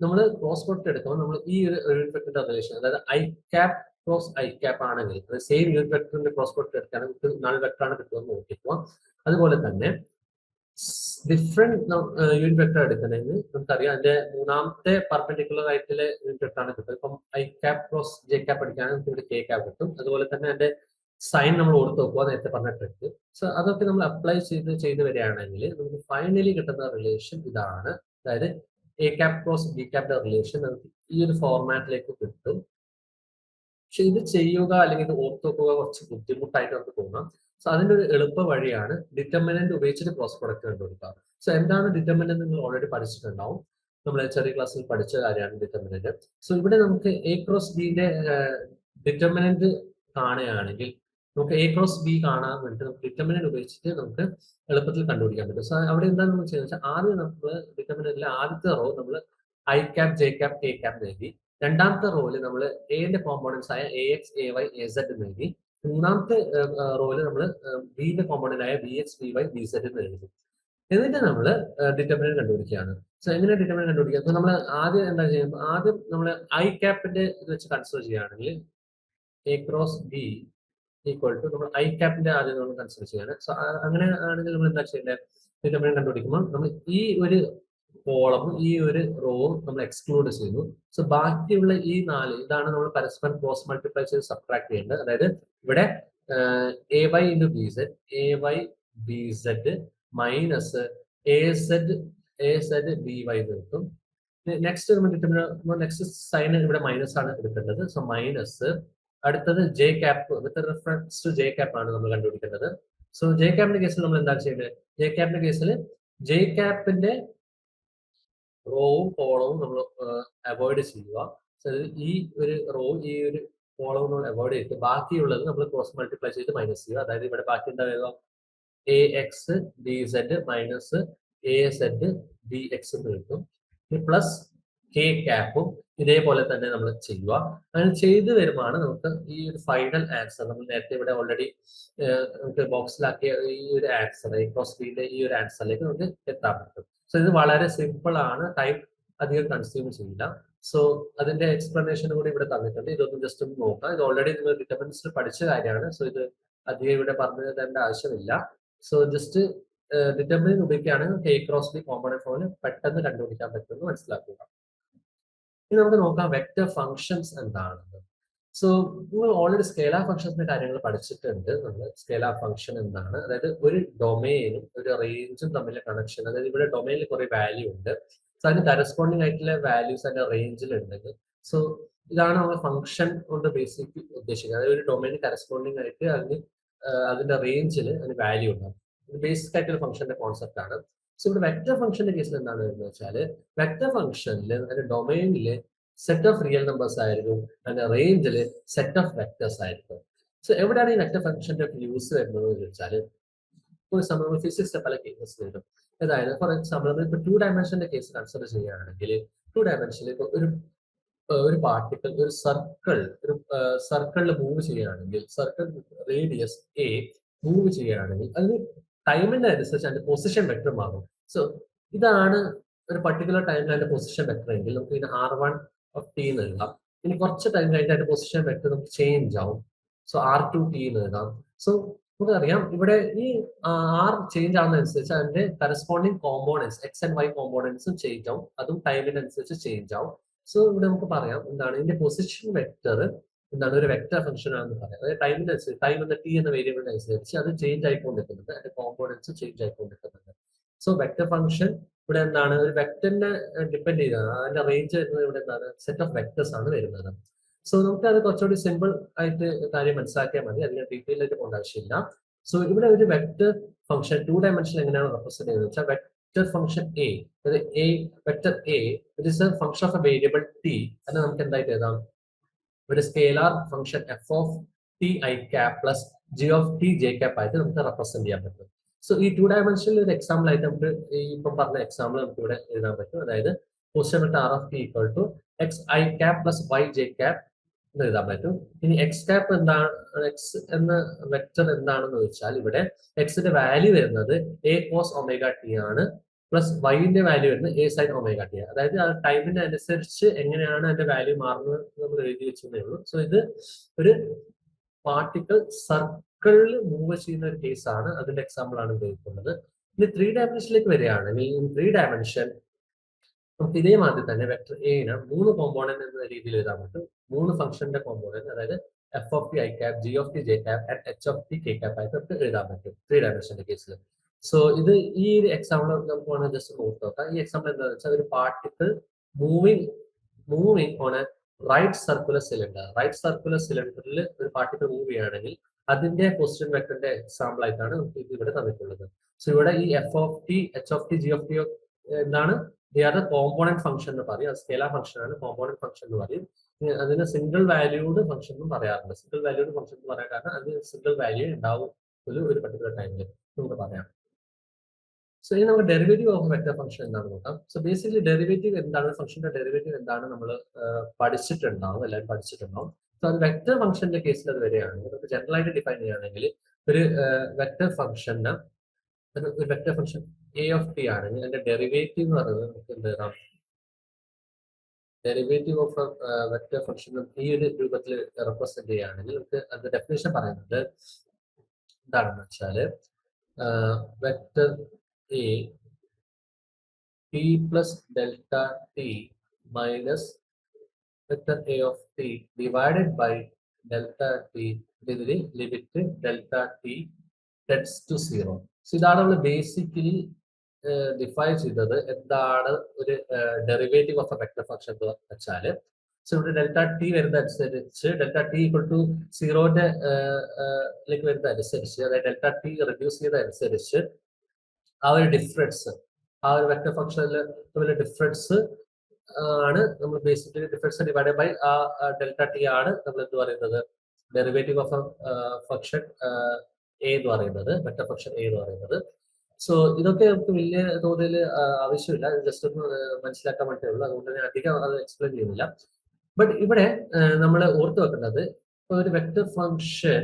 നമ്മൾ ക്രോസ് പ്രോഡക്റ്റ് എടുക്കുമ്പോൾ നമ്മൾ ഈ ഒരു യൂണിറ്റ് വെക്ടറിന്റെ റിലേഷൻ, അതായത് I cap cross i cap ആണെങ്കിൽ സെയിം യൂണിറ്റ് വെക്ടറിന്റെ ക്രോസ് പ്രോഡക്റ്റ് എടുക്കുകയാണെങ്കിൽ നൾ വെക്ടർ ആണ് കിട്ടുമെന്ന് നോക്കിക്കുക. അതുപോലെ തന്നെ ഡിഫറെന്റ് യൂണിറ്റ് വെക്ടർ എടുക്കണമെങ്കിൽ നമുക്കറിയാം അതിന്റെ മൂന്നാമത്തെ പെർപെൻഡിക്കുലർ ആയിട്ടുള്ള യൂണിറ്റ് വെക്ടർ ആണ് കിട്ടുന്നത്. ഇപ്പം I cap cross j cap എടുക്കുകയാണെങ്കിൽ നമുക്ക് ഇവിടെ കെ ക്യാപ് കിട്ടും. അതുപോലെ തന്നെ അതിന്റെ സൈൻ നമ്മൾ ഓർത്ത് നോക്കുക, നേരത്തെ പറഞ്ഞ ട്രിക്ക്. സോ അതൊക്കെ നമ്മൾ അപ്ലൈ ചെയ്ത് വരികയാണെങ്കിൽ നമുക്ക് ഫൈനലി കിട്ടുന്ന റിലേഷൻ ഇതാണ്. അതായത് എ ക്യാപ് ക്രോസ് ബി ക്യാപിന്റെ റിലേഷൻ നമുക്ക് ഈ ഒരു ഫോർമാറ്റിലേക്ക് കിട്ടും. പക്ഷെ ഇത് ചെയ്യുക അല്ലെങ്കിൽ ഇത് ഓർത്ത് വെക്കുക കുറച്ച് ബുദ്ധിമുട്ടായിട്ട് നമുക്ക് തോന്നാം. സോ അതിന്റെ ഒരു എളുപ്പ വഴിയാണ് ഡിറ്റർമിനന്റ് ഉപയോഗിച്ചിട്ട് ക്രോസ് പ്രൊഡക്റ്റ് കണ്ടുപിടിക്കുക. സോ എന്താണ് ഡിറ്റർമിനന്റ് നിങ്ങൾ ഓൾറെഡി പഠിച്ചിട്ടുണ്ടാവും, നമ്മൾ ചെറിയ ക്ലാസ്സിൽ പഠിച്ച കാര്യമാണ് ഡിറ്റർമിനന്റ്. സോ ഇവിടെ നമുക്ക് എ ക്രോസ് ബിന്റെ ഡിറ്റർമിനന്റ് കാണുകയാണെങ്കിൽ നമുക്ക് എ ക്രോസ് ബി കാണാൻ വേണ്ടി നമുക്ക് ഡിറ്റർമിനന്റ് ഉപയോഗിച്ചിട്ട് നമുക്ക് എളുപ്പത്തിൽ കണ്ടുപിടിക്കാൻ പറ്റും. സോ അവിടെ എന്താണ് നമ്മൾ ചെയ്യുന്നത് വെച്ചാൽ ആദ്യം നമ്മൾ ഡിറ്റർമിനന്റിലെ ആദ്യത്തെ റോ നമ്മൾ i cap j cap k cap എഴുതി. രണ്ടാമത്തെ റോയില് നമ്മൾ എന്റെ കോമ്പോണൻസ് ആയ a x a y a z എന്ന് എഴുതി. മൂന്നാമത്തെ റോയില് നമ്മൾ ബിന്റെ കോമ്പോണന്റ് ആയ b x B y b z എന്ന് എഴുതി. എന്നിട്ട് നമ്മൾ ഡിറ്റർമിനന്റ് കണ്ടുപിടിക്കുകയാണ്. സോ എങ്ങനെ ഡിറ്റർമിനന്റ് കണ്ടുപിടിക്കുക? അപ്പൊ നമ്മൾ ആദ്യം എന്താ ചെയ്യുമ്പോൾ ആദ്യം നമ്മൾ ഐ ക്യാപിന്റെ ഇത് വെച്ച് കൺസിഡർ ചെയ്യുകയാണെങ്കിൽ a cross b equal to നമ്മൾ ഐ ക്യാപിന്റെ ആദ്യം നമ്മൾ കൺസിഡർ ചെയ്യാണ്. സോ അങ്ങനെ ആണെങ്കിൽ നമ്മൾ എന്താ ചെയ്യേണ്ടത്? ഡിറ്റർമിനന്റ് കണ്ടുപിടിക്കുമ്പോൾ നമ്മൾ ഈ ഒരു കോളമും ഈ ഒരു റോവും നമ്മൾ എക്സ്ക്ലൂഡ് ചെയ്യുന്നു. സോ ബാക്കിയുള്ള ഈ 4 ഇതാണ് നമ്മൾ പരസ്പരം ക്രോസ് മൾട്ടിപ്ലൈ ചെയ്ത് സബ്ട്രാക്ട് ചെയ്യേണ്ടത്. അതായത് ഇവിടെ a y into b z a Y b z minus a z b y കിട്ടും. നെക്സ്റ്റ് സൈൻ ഇവിടെ മൈനസ് ആണ് എടുക്കേണ്ടത്. സോ മൈനസ് അടുത്തത് j cap with reference to j cap ആണ് നമ്മൾ കണ്ടുപിടിക്കേണ്ടത്. സോ ജെ ക്യാപിന്റെ കേസിൽ നമ്മൾ എന്താ ചെയ്യേണ്ടത്? ജെ ക്യാപിന്റെ കേസിൽ ജെ ക്യാപിന്റെ റോവും കോളവും നമ്മൾ അവോയ്ഡ് ചെയ്യുക. ഈ ഒരു റോ ഈ ഒരു കോളവും നമ്മൾ അവോയ്ഡ് ചെയ്തിട്ട് ബാക്കിയുള്ളത് നമ്മൾ ക്രോസ് മൾട്ടിപ്ലൈ ചെയ്ത് മൈനസ് ചെയ്യുക. അതായത് ഇവിടെ ബാക്കി എന്താ വരിക? A X b z minus a z b x എന്ന് കിട്ടും. പ്ലസ് കെ ക്യാപ്പും ഇതേപോലെ തന്നെ നമ്മൾ ചെയ്യുക. അങ്ങനെ ചെയ്ത് വരുമ്പോഴാണ് നമുക്ക് ഈ ഒരു ഫൈനൽ ആൻസർ നമ്മൾ നേരത്തെ ഇവിടെ ഓൾറെഡി നമുക്ക് ബോക്സിലാക്കിയ ഈ ഒരു ആൻസർ ക്രോസ് ബിയുടെ ഈ ഒരു ആൻസറിലേക്ക് നമുക്ക് എത്താൻ പറ്റും. സോ ഇത് വളരെ സിമ്പിൾ ആണ്, ടൈം അധികം കൺസ്യൂം ചെയ്യില്ല. സോ അതിന്റെ എക്സ്പ്ലനേഷൻ കൂടി ഇവിടെ തന്നിട്ടുണ്ട്. ഇതൊന്നും ജസ്റ്റ് ഒന്ന് നോക്കാം. ഇത് ഓൾറെഡി നിങ്ങൾ ഡിറ്റർമിനൻസിൽ പഠിച്ച കാര്യമാണ്. സോ ഇത് അധികം ഇവിടെ പറഞ്ഞു തരേണ്ട ആവശ്യമില്ല. സോ ജസ്റ്റ് ഡിറ്റർമിനന്റ് ഉപയോഗിക്കുകയാണെങ്കിൽ എ ക്രോസ് ബി കോമ്പണന്റ് ഫോമിൽ പെട്ടെന്ന് കണ്ടുപിടിക്കാൻ പറ്റുമെന്ന് മനസ്സിലാക്കുക. ഇനി നമുക്ക് നോക്കാം വെക്റ്റർ ഫങ്ഷൻസ് എന്താണെന്ന്. സോ നിങ്ങൾ ഓൾറെഡി സ്കേലാർ ഫംഗ്ഷൻസിന്റെ കാര്യങ്ങൾ പഠിച്ചിട്ടുണ്ട്. നമ്മൾ സ്കേലാർ ഫംഗ്ഷൻ എന്താണ്, അതായത് ഒരു ഡൊമൈനും ഒരു റേഞ്ചും തമ്മിലുള്ള കണക്ഷൻ. അതായത് ഇവിടെ ഡൊമൈനിൽ കുറെ വാല്യൂ ഉണ്ട്. സോ അതിന് കറസ്പോണ്ടിങ് ആയിട്ടുള്ള വാല്യൂസ് അതിന്റെ റേഞ്ചിൽ ഉണ്ട്. സോ ഇതാണ് നമ്മൾ ഫംഗ്ഷൻ കൊണ്ട് ബേസിക് ഉദ്ദേശിക്കുന്നത്. അതായത് ഒരു ഡൊമൈന് കറസ്പോണ്ടിങ് ആയിട്ട് അതിന്റെ റേഞ്ചിൽ അതിന് വാല്യൂ ഉണ്ടാവും. ഇത് ബേസിക് ആയിട്ടുള്ള ഫംഗ്ഷന്റെ കോൺസെപ്റ്റ് ആണ്. സോ ഇവിടെ വെക്റ്റർ ഫംഗ്ഷന്റെ കേസിൽ എന്താണ് വരുന്നത് വെച്ചാൽ വെക്റ്റർ ഫംഗ്ഷനിൽ അതിന്റെ ഡൊമൈനിൽ സെറ്റ് ഓഫ് റിയൽ നമ്പേഴ്സ് ആയിരിക്കും, അതിന്റെ റേഞ്ചിൽ സെറ്റ് ഓഫ് വെക്ടേഴ്സ് ആയിരിക്കും. സോ എവിടെയാണ് ഈ വെക്റ്റർ ഫംഗ്ഷന്റെ ഒക്കെ വരുന്നത് എന്ന് വെച്ചാൽ ഫോർ എക്സാമ്പിൾ നമ്മൾ ഫിസിക്സിന്റെ പല കേസസ് വരും. അതായത് ഫോർ എക്സാമ്പിൾ നമ്മൾ ഇപ്പോൾ 2 ഡയമെൻഷന്റെ കേസ് കൺസിഡർ ചെയ്യുകയാണെങ്കിൽ 2 ഡയമെൻഷനിൽ ഇപ്പോൾ ഒരു പാർട്ടിക്കിൾ ഒരു സർക്കിളിൽ മൂവ് ചെയ്യുകയാണെങ്കിൽ സർക്കിൾ റേഡിയസ് എ മൂവ് ചെയ്യുകയാണെങ്കിൽ അതിന് ടൈമിന്റെ അനുസരിച്ച് അതിന്റെ പൊസിഷൻ വെക്ടർ മാറും. സോ ഇതാണ് ഒരു പർട്ടിക്കുലർ ടൈമിൽ അതിന്റെ പൊസിഷൻ വെക്ടർ എങ്കിൽ നമുക്ക് ഇതിന് R1 ഓഫ് ടി എന്ന് എഴുതാം. ഇനി കുറച്ച് ടൈം കഴിഞ്ഞിട്ട് അതിന്റെ പൊസിഷൻ വെക്ടർ നമുക്ക് ചേഞ്ച് ആവും. സോ R2 ടി എന്ന് എഴുതാം. സോ നമുക്കറിയാം ഇവിടെ ഈ ആർ ചേഞ്ച് ആവുന്നതനുസരിച്ച് അതിന്റെ corresponding components X and Y കോമ്പോണൻസും ചേഞ്ച് ആവും. അതും ടൈമിനനുസരിച്ച് ചേഞ്ച് ആവും. സോ ഇവിടെ നമുക്ക് പറയാം എന്താണ് ഇതിന്റെ പൊസിഷൻ വെക്ടർ എന്താണ് ഒരു വെക്ടർ ഫംഗ്ഷൻ ആണെന്ന് പറയാം. അതായത് ടൈമിനനുസരിച്ച് ടൈം എന്ന ടി എന്ന വേരിയബിളിന് അനുസരിച്ച് അത് ചേഞ്ച് ആയിക്കൊണ്ടിരിക്കുന്നുണ്ട്, അതിന്റെ കോമ്പോണൻസ് ചേഞ്ച് ആയിക്കൊണ്ടിരിക്കുന്നുണ്ട്. സോ വെക്ടർ ഫംഗ്ഷൻ ഇവിടെ എന്താണ് ഒരു വെക്ടറിനെ ഡിപ്പെൻഡ് ചെയ്താണ്. അതിന്റെ റേഞ്ച് വരുന്നത് ഇവിടെ എന്താണ് സെറ്റ് ഓഫ് വെക്ടേഴ്സ് ആണ് വരുന്നത്. സോ നമുക്ക് അത് കുറച്ചുകൂടി സിമ്പിൾ ആയിട്ട് കാര്യം മനസ്സിലാക്കിയാൽ മതി, അതിന് ഡീറ്റെയിൽ ആയിട്ട് പോകേണ്ട ആവശ്യമില്ല. സോ ഇവിടെ ഒരു വെക്ടർ ഫംഗ്ഷൻ 2 ഡയമെൻഷൻ എങ്ങനെയാണ് റെപ്രസെന്റ് ചെയ്യുന്നത് വെച്ചാൽ വെക്ടർ ഫംഗ്ഷൻ എ, അതായത് A vector A it is A function of A variable T. അത് നമുക്ക് എന്തായിട്ട് എഴുതാം? ഒരു scalar function F of T I cap plus G of T J cap ആയിട്ട് നമുക്ക് റെപ്രസെന്റ് ചെയ്യാൻ പറ്റും. സോ ഈ 2 ഡയമെൻഷനിൽ ഒരു എക്സാമ്പിൾ ആയിട്ട് നമുക്ക് ഈ ഇപ്പം പറഞ്ഞ എക്സാമ്പിൾ നമുക്ക് ഇവിടെ എഴുതാൻ പറ്റും. അതായത് position vector r of T equal to x i cap plus y j cap എന്ന് എഴുതാൻ പറ്റും. ഇനി എക്സ് ക്യാപ് എന്താണ്, എക്സ് എന്ന വെക്ടർ എന്താണെന്ന് വെച്ചാൽ ഇവിടെ എക്സിന്റെ വാല്യൂ വരുന്നത് എ കോസ് ഒമേഗ ടി ആണ്. പ്ലസ് വൈന്റെ വാല്യൂ വരുന്നത് എ സൈൻ ഒമേഗ ടി. അതായത് ആ ടൈമിന് അനുസരിച്ച് എങ്ങനെയാണ് അതിന്റെ വാല്യൂ മാറുന്നത് നമ്മൾ എഴുതി വെച്ചതേ ഉള്ളൂ. സോ ഇത് ഒരു പാർട്ടിക്കിൾ സർക്കിളിൽ മൂവ് ചെയ്യുന്ന ഒരു കേസാണ്, അതിന്റെ എക്സാമ്പിൾ ആണ് ഉപയോഗിക്കുന്നത്. ഇനി 3 ഡയമെൻഷനിലേക്ക് വരികയാണെങ്കിൽ 3 ഡയമെൻഷൻ നമുക്ക് ഇതേമാതിരി തന്നെ വെക്ടർ എന് 3 കോമ്പോണന്റ് എന്ന രീതിയിൽ എഴുതാൻ പറ്റും. 3 ഫംഗ്ഷന്റെ കോമ്പോണന്റ്, അതായത് F of T I cap, G of T J cap and H of T K cap ആയിട്ട് നമുക്ക് എഴുതാൻ പറ്റും 3 ഡയമെൻഷന്റെ കേസിൽ. സോ ഇത് ഈ ഒരു എക്സാമ്പിൾ നമുക്ക് വേണമെങ്കിൽ ജസ്റ്റ് നോക്കി നോക്കാം. ഈ എക്സാമ്പിൾ എന്താണെന്ന് വെച്ചാൽ ഒരു particle moving on a right circular cylinder. Right circular സിലിണ്ടറിൽ ഒരു പാർട്ടിക്കിൾ മൂവ് ചെയ്യുകയാണെങ്കിൽ അതിന്റെ പൊസിഷൻ വെക്ടറിന്റെ എക്സാമ്പിൾ ആയിട്ടാണ് നമുക്ക് ഇത് ഇവിടെ തന്നിട്ടുള്ളത്. സോ ഇവിടെ ഈ F of T, H of T, G of T എന്താണ്, they are the component function എന്ന് പറയും. അത് സ്കേലാർ ഫംഗ്ഷൻ ആണ്, കോമ്പോണന്റ് ഫംഗ്ഷൻ എന്ന് പറയും. അതിന് സിംഗിൾ വാല്യൂഡ് ഫംഗ്ഷൻ എന്നും പറയാറുണ്ട്. സിംഗിൾ വാല്യൂഡ് ഫംഗ്ഷൻ എന്ന് പറയാൻ കാരണം അതിന് സിംഗിൾ വാല്യൂ ഉണ്ടാവും ഒരു പർട്ടിക്കുലർ ടൈമിൽ നമുക്ക് പറയാം. സോ ഇനി നമുക്ക് ഡെറിവേറ്റീവ് ഓഫ് വെക്ടർ ഫംഗ്ഷൻ എന്താണെന്ന് നോക്കാം. സോ ബേസിക്കലി ഡെറിവേറ്റീവ് എന്താണ്, ഫംഗ്ഷന്റെ ഡെറിവേറ്റീവ് എന്താണ് നമ്മൾ പഠിച്ചിട്ടുണ്ടാവും, എല്ലാവരും പഠിച്ചിട്ടുണ്ടാവും. സോ അത് വെക്ടർ ഫംഗ്ഷന്റെ കേസിൽ അത് വരികയാണെങ്കിൽ നമുക്ക് ജനറൽ ആയിട്ട് ഡിഫൈൻ ചെയ്യുകയാണെങ്കിൽ ഒരു വെക്ടർ ഫംഗ്ഷന്, ഒരു vector function A of T ആണെങ്കിൽ അതിന്റെ ഡെറിവേറ്റീവ് എന്ന് പറയുന്നത് നമുക്ക് എന്ത് എഴുതാം, ഡെറിവേറ്റീവ് ഓഫ് വെക്ടർ ഫംഗ്ഷൻ ഈ ഒരു രൂപത്തിൽ റെപ്രസെന്റ് ചെയ്യുകയാണെങ്കിൽ നമുക്ക് അത് ഡെഫിനേഷൻ പറയുന്നത് എന്താണെന്ന് വെച്ചാൽ vector A T plus delta T minus vector A of T divided by delta T ഇതിൽ limit delta T tends to 0. So ഇതാണ് നമ്മൾ ബേസിക്കലി ഡിഫൈൻ ചെയ്തത് എന്താണ് ഒരു derivative of a vector function എന്ന് വെച്ചാൽ. സോ ഇവിടെ ഡെൽറ്റ ടി വരുന്ന അനുസരിച്ച് ഡെൽറ്റ ടി ഈക്വൽ ടു 0ന്റെ വരുന്ന അനുസരിച്ച്, അതായത് ഡെൽറ്റ ടി റെഡ്യൂസ് ചെയ്ത അനുസരിച്ച് ആ ഒരു ഡിഫറൻസ്, ആ ഒരു വെക്ടർ ഫംഗ്ഷനിൽ തമ്മിലുള്ള ഡിഫറൻസ് ആണ് നമ്മൾ ബേസിക്കലി ഡിഫറൻസ് ഡിവൈഡ് ബൈ ആ ഡെൽറ്റ ടി ആണ് നമ്മൾ എന്ത് പറയുന്നത്, ഡെറിവേറ്റീവ് ഓഫ് ഫംഗ്ഷൻ എ എന്ന് പറയുന്നത്, വെക്ടർ ഫംഗ്ഷൻ എ എന്ന് പറയുന്നത്. സോ ഇതൊക്കെ നമുക്ക് വലിയ തോതിൽ ആവശ്യമില്ല, ജസ്റ്റ് ഒന്ന് മനസ്സിലാക്കാൻ വേണ്ടിയേ ഉള്ളൂ. അതുകൊണ്ട് ഞാൻ അധികം അത് എക്സ്പ്ലെയിൻ ചെയ്യുന്നില്ല. ബട്ട് ഇവിടെ നമ്മൾ ഓർത്ത് വെക്കേണ്ടത്, ഒരു വെക്ടർ ഫംഗ്ഷൻ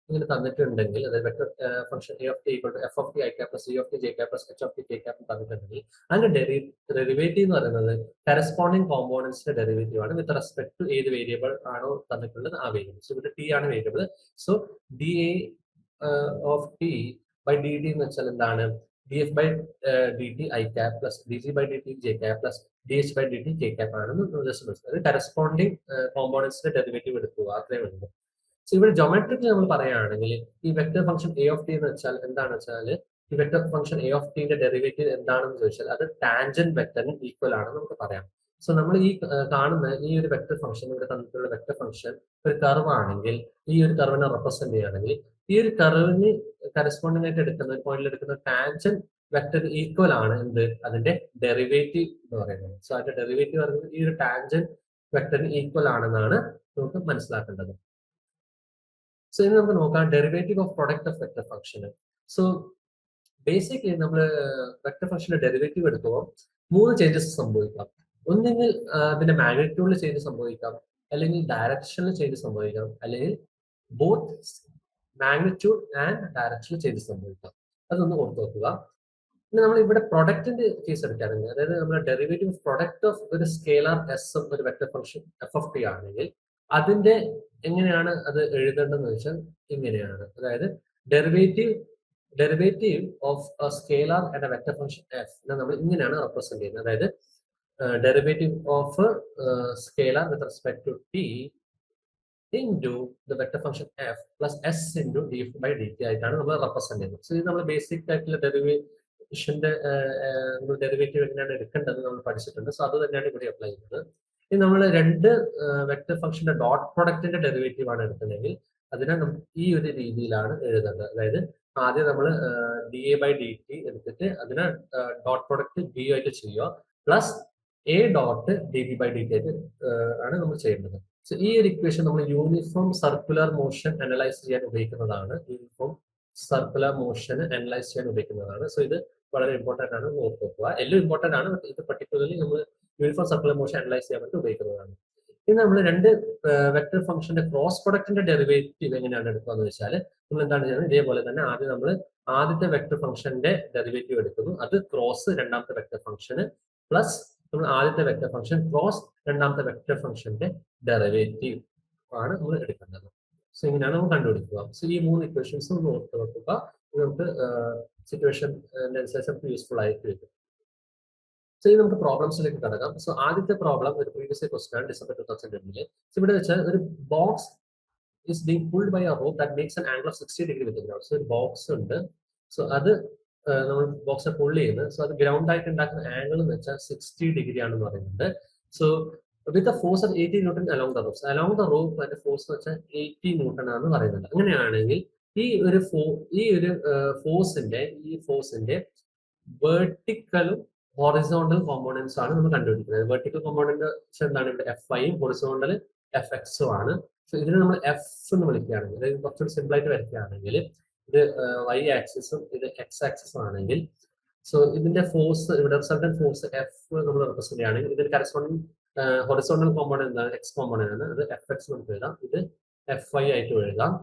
ഇങ്ങനെ തന്നിട്ടുണ്ടെങ്കിൽ, അതായത് vector function A of T equal to F of T I cap plus G of T J cap plus H of T K cap തന്നിട്ടുണ്ടെങ്കിൽ അതിന്റെ ഡെറിവേറ്റീവ് എന്ന് പറയുന്നത് കറസ്പോണ്ടിങ് കോമ്പോണൻസിന്റെ ഡെറിവേറ്റീവ് ആണ് വിത്ത് റെസ്പെക്ട് ടു ഏത് വേരിയബിൾ ആണോ തന്നിട്ടുള്ളത് ആ വേരിയബിൾ. സോ ഇവിടെ ടി ആണ് variable. So D A of T by D T എന്ന് വെച്ചാൽ എന്താണ്, D F by D T I cap plus D G by D T J cap plus D H by D T K cap ആണെന്ന് just മനസ്സിലായത്. Corresponding കോമ്പോണൻസിന്റെ derivative എടുക്കുക, അത്രയും വേണ്ടത്. So ഇവിടെ ജോമെട്രിക്കലി നമ്മൾ പറയുകയാണെങ്കിൽ ഈ vector function A of T എന്ന് വെച്ചാൽ എന്താണെന്ന് വെച്ചാൽ, ഈ വെക്ടർ ഫംഗ്ഷൻ എ ഓഫ് ടിന്റെ ഡെറിവേറ്റീവ് എന്താണെന്ന് ചോദിച്ചാൽ അത് ടാൻജന്റ് വെക്ടറിന് ഈക്വൽ ആണെന്ന് നമുക്ക് പറയാം. സോ നമ്മൾ ഈ കാണുന്ന ഈ ഒരു വെക്ടർ ഫംഗ്ഷൻ, ഇവിടെ തന്നിട്ടുള്ള വെക്ടർ ഫംഗ്ഷൻ ഒരു കർവ് ആണെങ്കിൽ, ഈ ഒരു കർവിനെ റെപ്രസെന്റ് ചെയ്യുകയാണെങ്കിൽ ഈ ഒരു കർവിന് കറസ്പോണ്ടിങ് ആയിട്ട് എടുക്കുന്ന ഒരു പോയിന്റിൽ എടുക്കുന്ന ടാൻജന്റ് വെക്ടർ ഈക്വൽ ആണ് എന്ത്, അതിന്റെ ഡെറിവേറ്റീവ് എന്ന് പറയുന്നത്. സോ അതിന്റെ ഡെറിവേറ്റീവ് പറയുന്നത് ഈ ഒരു ടാൻജന്റ് വെക്ടറിന് ഈക്വൽ ആണെന്നാണ് നമുക്ക് മനസ്സിലാക്കേണ്ടത്. സോ ഇനി നമുക്ക് നോക്കാം derivative of product of vector function. So basically നമ്മൾ വെക്ടർ ഫംഗ്ഷന്റെ ഡെറിവേറ്റീവ് എടുക്കുമ്പോൾ 3 ചേഞ്ചസ് സംഭവിക്കാം. ഒന്നെങ്കിൽ അതിന്റെ മാഗ്നിറ്റ്യൂഡിൽ ചേഞ്ച് സംഭവിക്കാം, അല്ലെങ്കിൽ ഡയറക്ഷനിൽ ചേഞ്ച് സംഭവിക്കാം, അല്ലെങ്കിൽ ബോത്ത് മാഗ്നിറ്റ്യൂഡ് ആൻഡ് ഡയറക്ഷനിൽ ചേഞ്ച് സംഭവിക്കാം. അതൊന്ന് ഓർത്ത് വെക്കുക. പിന്നെ നമ്മൾ ഇവിടെ പ്രൊഡക്റ്റിന്റെ കേസ് എടുക്കുകയാണെങ്കിൽ, അതായത് നമ്മുടെ ഡെറിവേറ്റീവ് പ്രൊഡക്റ്റ് ഓഫ് ഒരു സ്കേലാർ എസ് ഒരു vector function F of T ആണെങ്കിൽ അതിന്റെ എങ്ങനെയാണ് അത് എഴുതേണ്ടതെന്ന് വെച്ചാൽ ഇങ്ങനെയാണ്. അതായത് derivative of scalar and a vector function F നമ്മൾ ഇങ്ങനെയാണ് റെപ്രസെന്റ് ചെയ്യുന്നത്. അതായത് derivative of scalar with respect to T into the vector function f plus s into df by dt ആയിട്ടാണ് നമ്മൾ റെപ്രസെന്റ് ചെയ്യുന്നത്. സോ ഇത് നമ്മൾ ബേസിക് ആയിട്ടുള്ള ഡെറിവേഷന്റെ ഡെറിവേറ്റീവ് എങ്ങനെയാണ് എടുക്കേണ്ടത് നമ്മൾ പഠിച്ചിട്ടുണ്ട്. സോ അത് തന്നെയാണ് ഇവിടെ അപ്ലൈ ചെയ്യുന്നത്. ഇനി നമ്മൾ രണ്ട് വെക്ടർ ഫംഗ്ഷന്റെ ഡോട്ട് പ്രൊഡക്റ്റിന്റെ ഡെറിവേറ്റീവ് ആണ് എടുക്കുന്നതെങ്കിൽ അതിനെ നമുക്ക് ഈ ഒരു രീതിയിലാണ് എഴുതേണ്ടത്. അതായത് ആദ്യം നമ്മൾ D A by D T എടുത്തിട്ട് അതിനെ ഡോട്ട് പ്രൊഡക്റ്റ് ബി ആയിട്ട് ചെയ്യുക, plus A dot D B by D T ആയിട്ട് ആണ് നമ്മൾ ചെയ്യേണ്ടത്. സോ ഈ ഒരു ഇക്വേഷൻ നമ്മൾ യൂണിഫോം സർക്കുലർ മോഷൻ അനലൈസ് ചെയ്യാൻ ഉപയോഗിക്കുന്നതാണ്. യൂണിഫോം സർക്കുലർ മോഷൻ അനലൈസ് ചെയ്യാൻ ഉപയോഗിക്കുന്നതാണ്. സോ ഇത് വളരെ ഇമ്പോർട്ടന്റ് ആണ്, ഓർത്ത് വെക്കുക. എല്ലാം ഇമ്പോർട്ടന്റ് ആണ്, ഇത് പർട്ടിക്കുലർലി നമ്മൾ യൂണിഫോം സർക്കുലർ മോഷൻ അനലൈസ് ചെയ്യാൻ വേണ്ടി ഉപയോഗിക്കുന്നതാണ്. ഇനി നമ്മൾ രണ്ട് വെക്ടർ ഫംഗ്ഷന്റെ ക്രോസ് പ്രൊഡക്റ്റിന്റെ ഡെറിവേറ്റീവ് എങ്ങനെയാണ് എടുക്കുക എന്ന് വെച്ചാൽ നമ്മൾ എന്താണ് ചെയ്യുന്നത്? ഇതേപോലെ തന്നെ ആദ്യം നമ്മൾ ആദ്യത്തെ വെക്ടർ ഫംഗ്ഷന്റെ ഡെറിവേറ്റീവ് എടുക്കുന്നു, അത് ക്രോസ് രണ്ടാമത്തെ വെക്ടർ ഫംഗ്ഷന് പ്ലസ് നമ്മൾ ആദ്യത്തെ വെക്ടർ ഫംഗ്ഷൻ ക്രോസ് രണ്ടാമത്തെ വെക്ടർ ഫംഗ്ഷന്റെ ഡെറിവേറ്റീവ് ആണ് നമ്മൾ എടുക്കേണ്ടത്. സോ ഇങ്ങനെയാണ് നമ്മൾ കണ്ടുപിടിക്കുക. സോ ഈ മൂന്ന് ഇക്വേഷൻസ് ഒന്ന് ഓർത്ത് വെക്കുക, നമുക്ക് സിറ്റുവേഷൻ അനുസരിച്ച് യൂസ്ഫുൾ ആയിട്ട് വരും. സോ ഇനി നമുക്ക് പ്രോബ്ലംസിലേക്ക് കടക്കാം. സോ ആദ്യത്തെ പ്രോബ്ലം ഒരു പ്രീവിയസ് ക്വസ്റ്റൻ ആണ്, ഡിസംബർ 2002. സോ ഇവിടെ വെച്ചാൽ ഒരു box is being pulled by a rope that makes an angle of 60 degree with the ground. So ഒരു ബോക്സ് ഉണ്ട്, സോ അത് നമ്മൾ ബോക്സ് പുൾ ചെയ്യുന്നത്, സോ അത് ഗ്രൗണ്ട് ആയിട്ട് ഉണ്ടാക്കുന്ന ആംഗിൾ എന്ന് വെച്ചാൽ 60 ഡിഗ്രി ആണെന്ന് പറയുന്നുണ്ട്. So with force of 80 newton along the rope, along the rope അതിന്റെ ഫോഴ്സ് എന്ന് വെച്ചാൽ 80 ന്യൂട്ടൺ ആണെന്ന് പറയുന്നുണ്ട്. അങ്ങനെയാണെങ്കിൽ ഈ ഒരു ഫോഴ്സിന്റെ വെർട്ടിക്കലും ഹൊറിസോണ്ടൽ കോമ്പോണൻസ് ആണ് നമ്മൾ കണ്ടുപിടിക്കുന്നത്. വെർട്ടിക്കൽ കോമ്പോണന്റ് എന്താണ്? ഇവിടെ F5ഉം ഹൊറിസോണ്ടൽ Fx ആണ്. സോ ഇതിനെ നമ്മൾ എഫ് എന്ന് വിളിക്കുകയാണെങ്കിൽ, അതായത് കുറച്ചുകൂടി സിമ്പിൾ ആയിട്ട് വരയ്ക്കുകയാണെങ്കിൽ ഇത് y ആക്സിസും ഇത് x ആക്സിസും ആണെങ്കിൽ, സോ ഇതിന്റെ ഫോഴ്സ് ഇവിടെ റിസൾട്ടന്റ് ഫോഴ്സ് എഫ് നമ്മൾ റെപ്രസെന്റ് ചെയ്യുകയാണെങ്കിൽ ഇതിന്റെ കറസ്പോണ്ടിങ് ഹൊറിസോണ്ടൽ കോമ്പോണന്റ് എന്താണ്? എക്സ് കോമ്പോണന്റ് ആണ്. അത് Fx നമുക്ക് എഴുതാം, ഇത് Fy ആയിട്ട് എഴുതാം.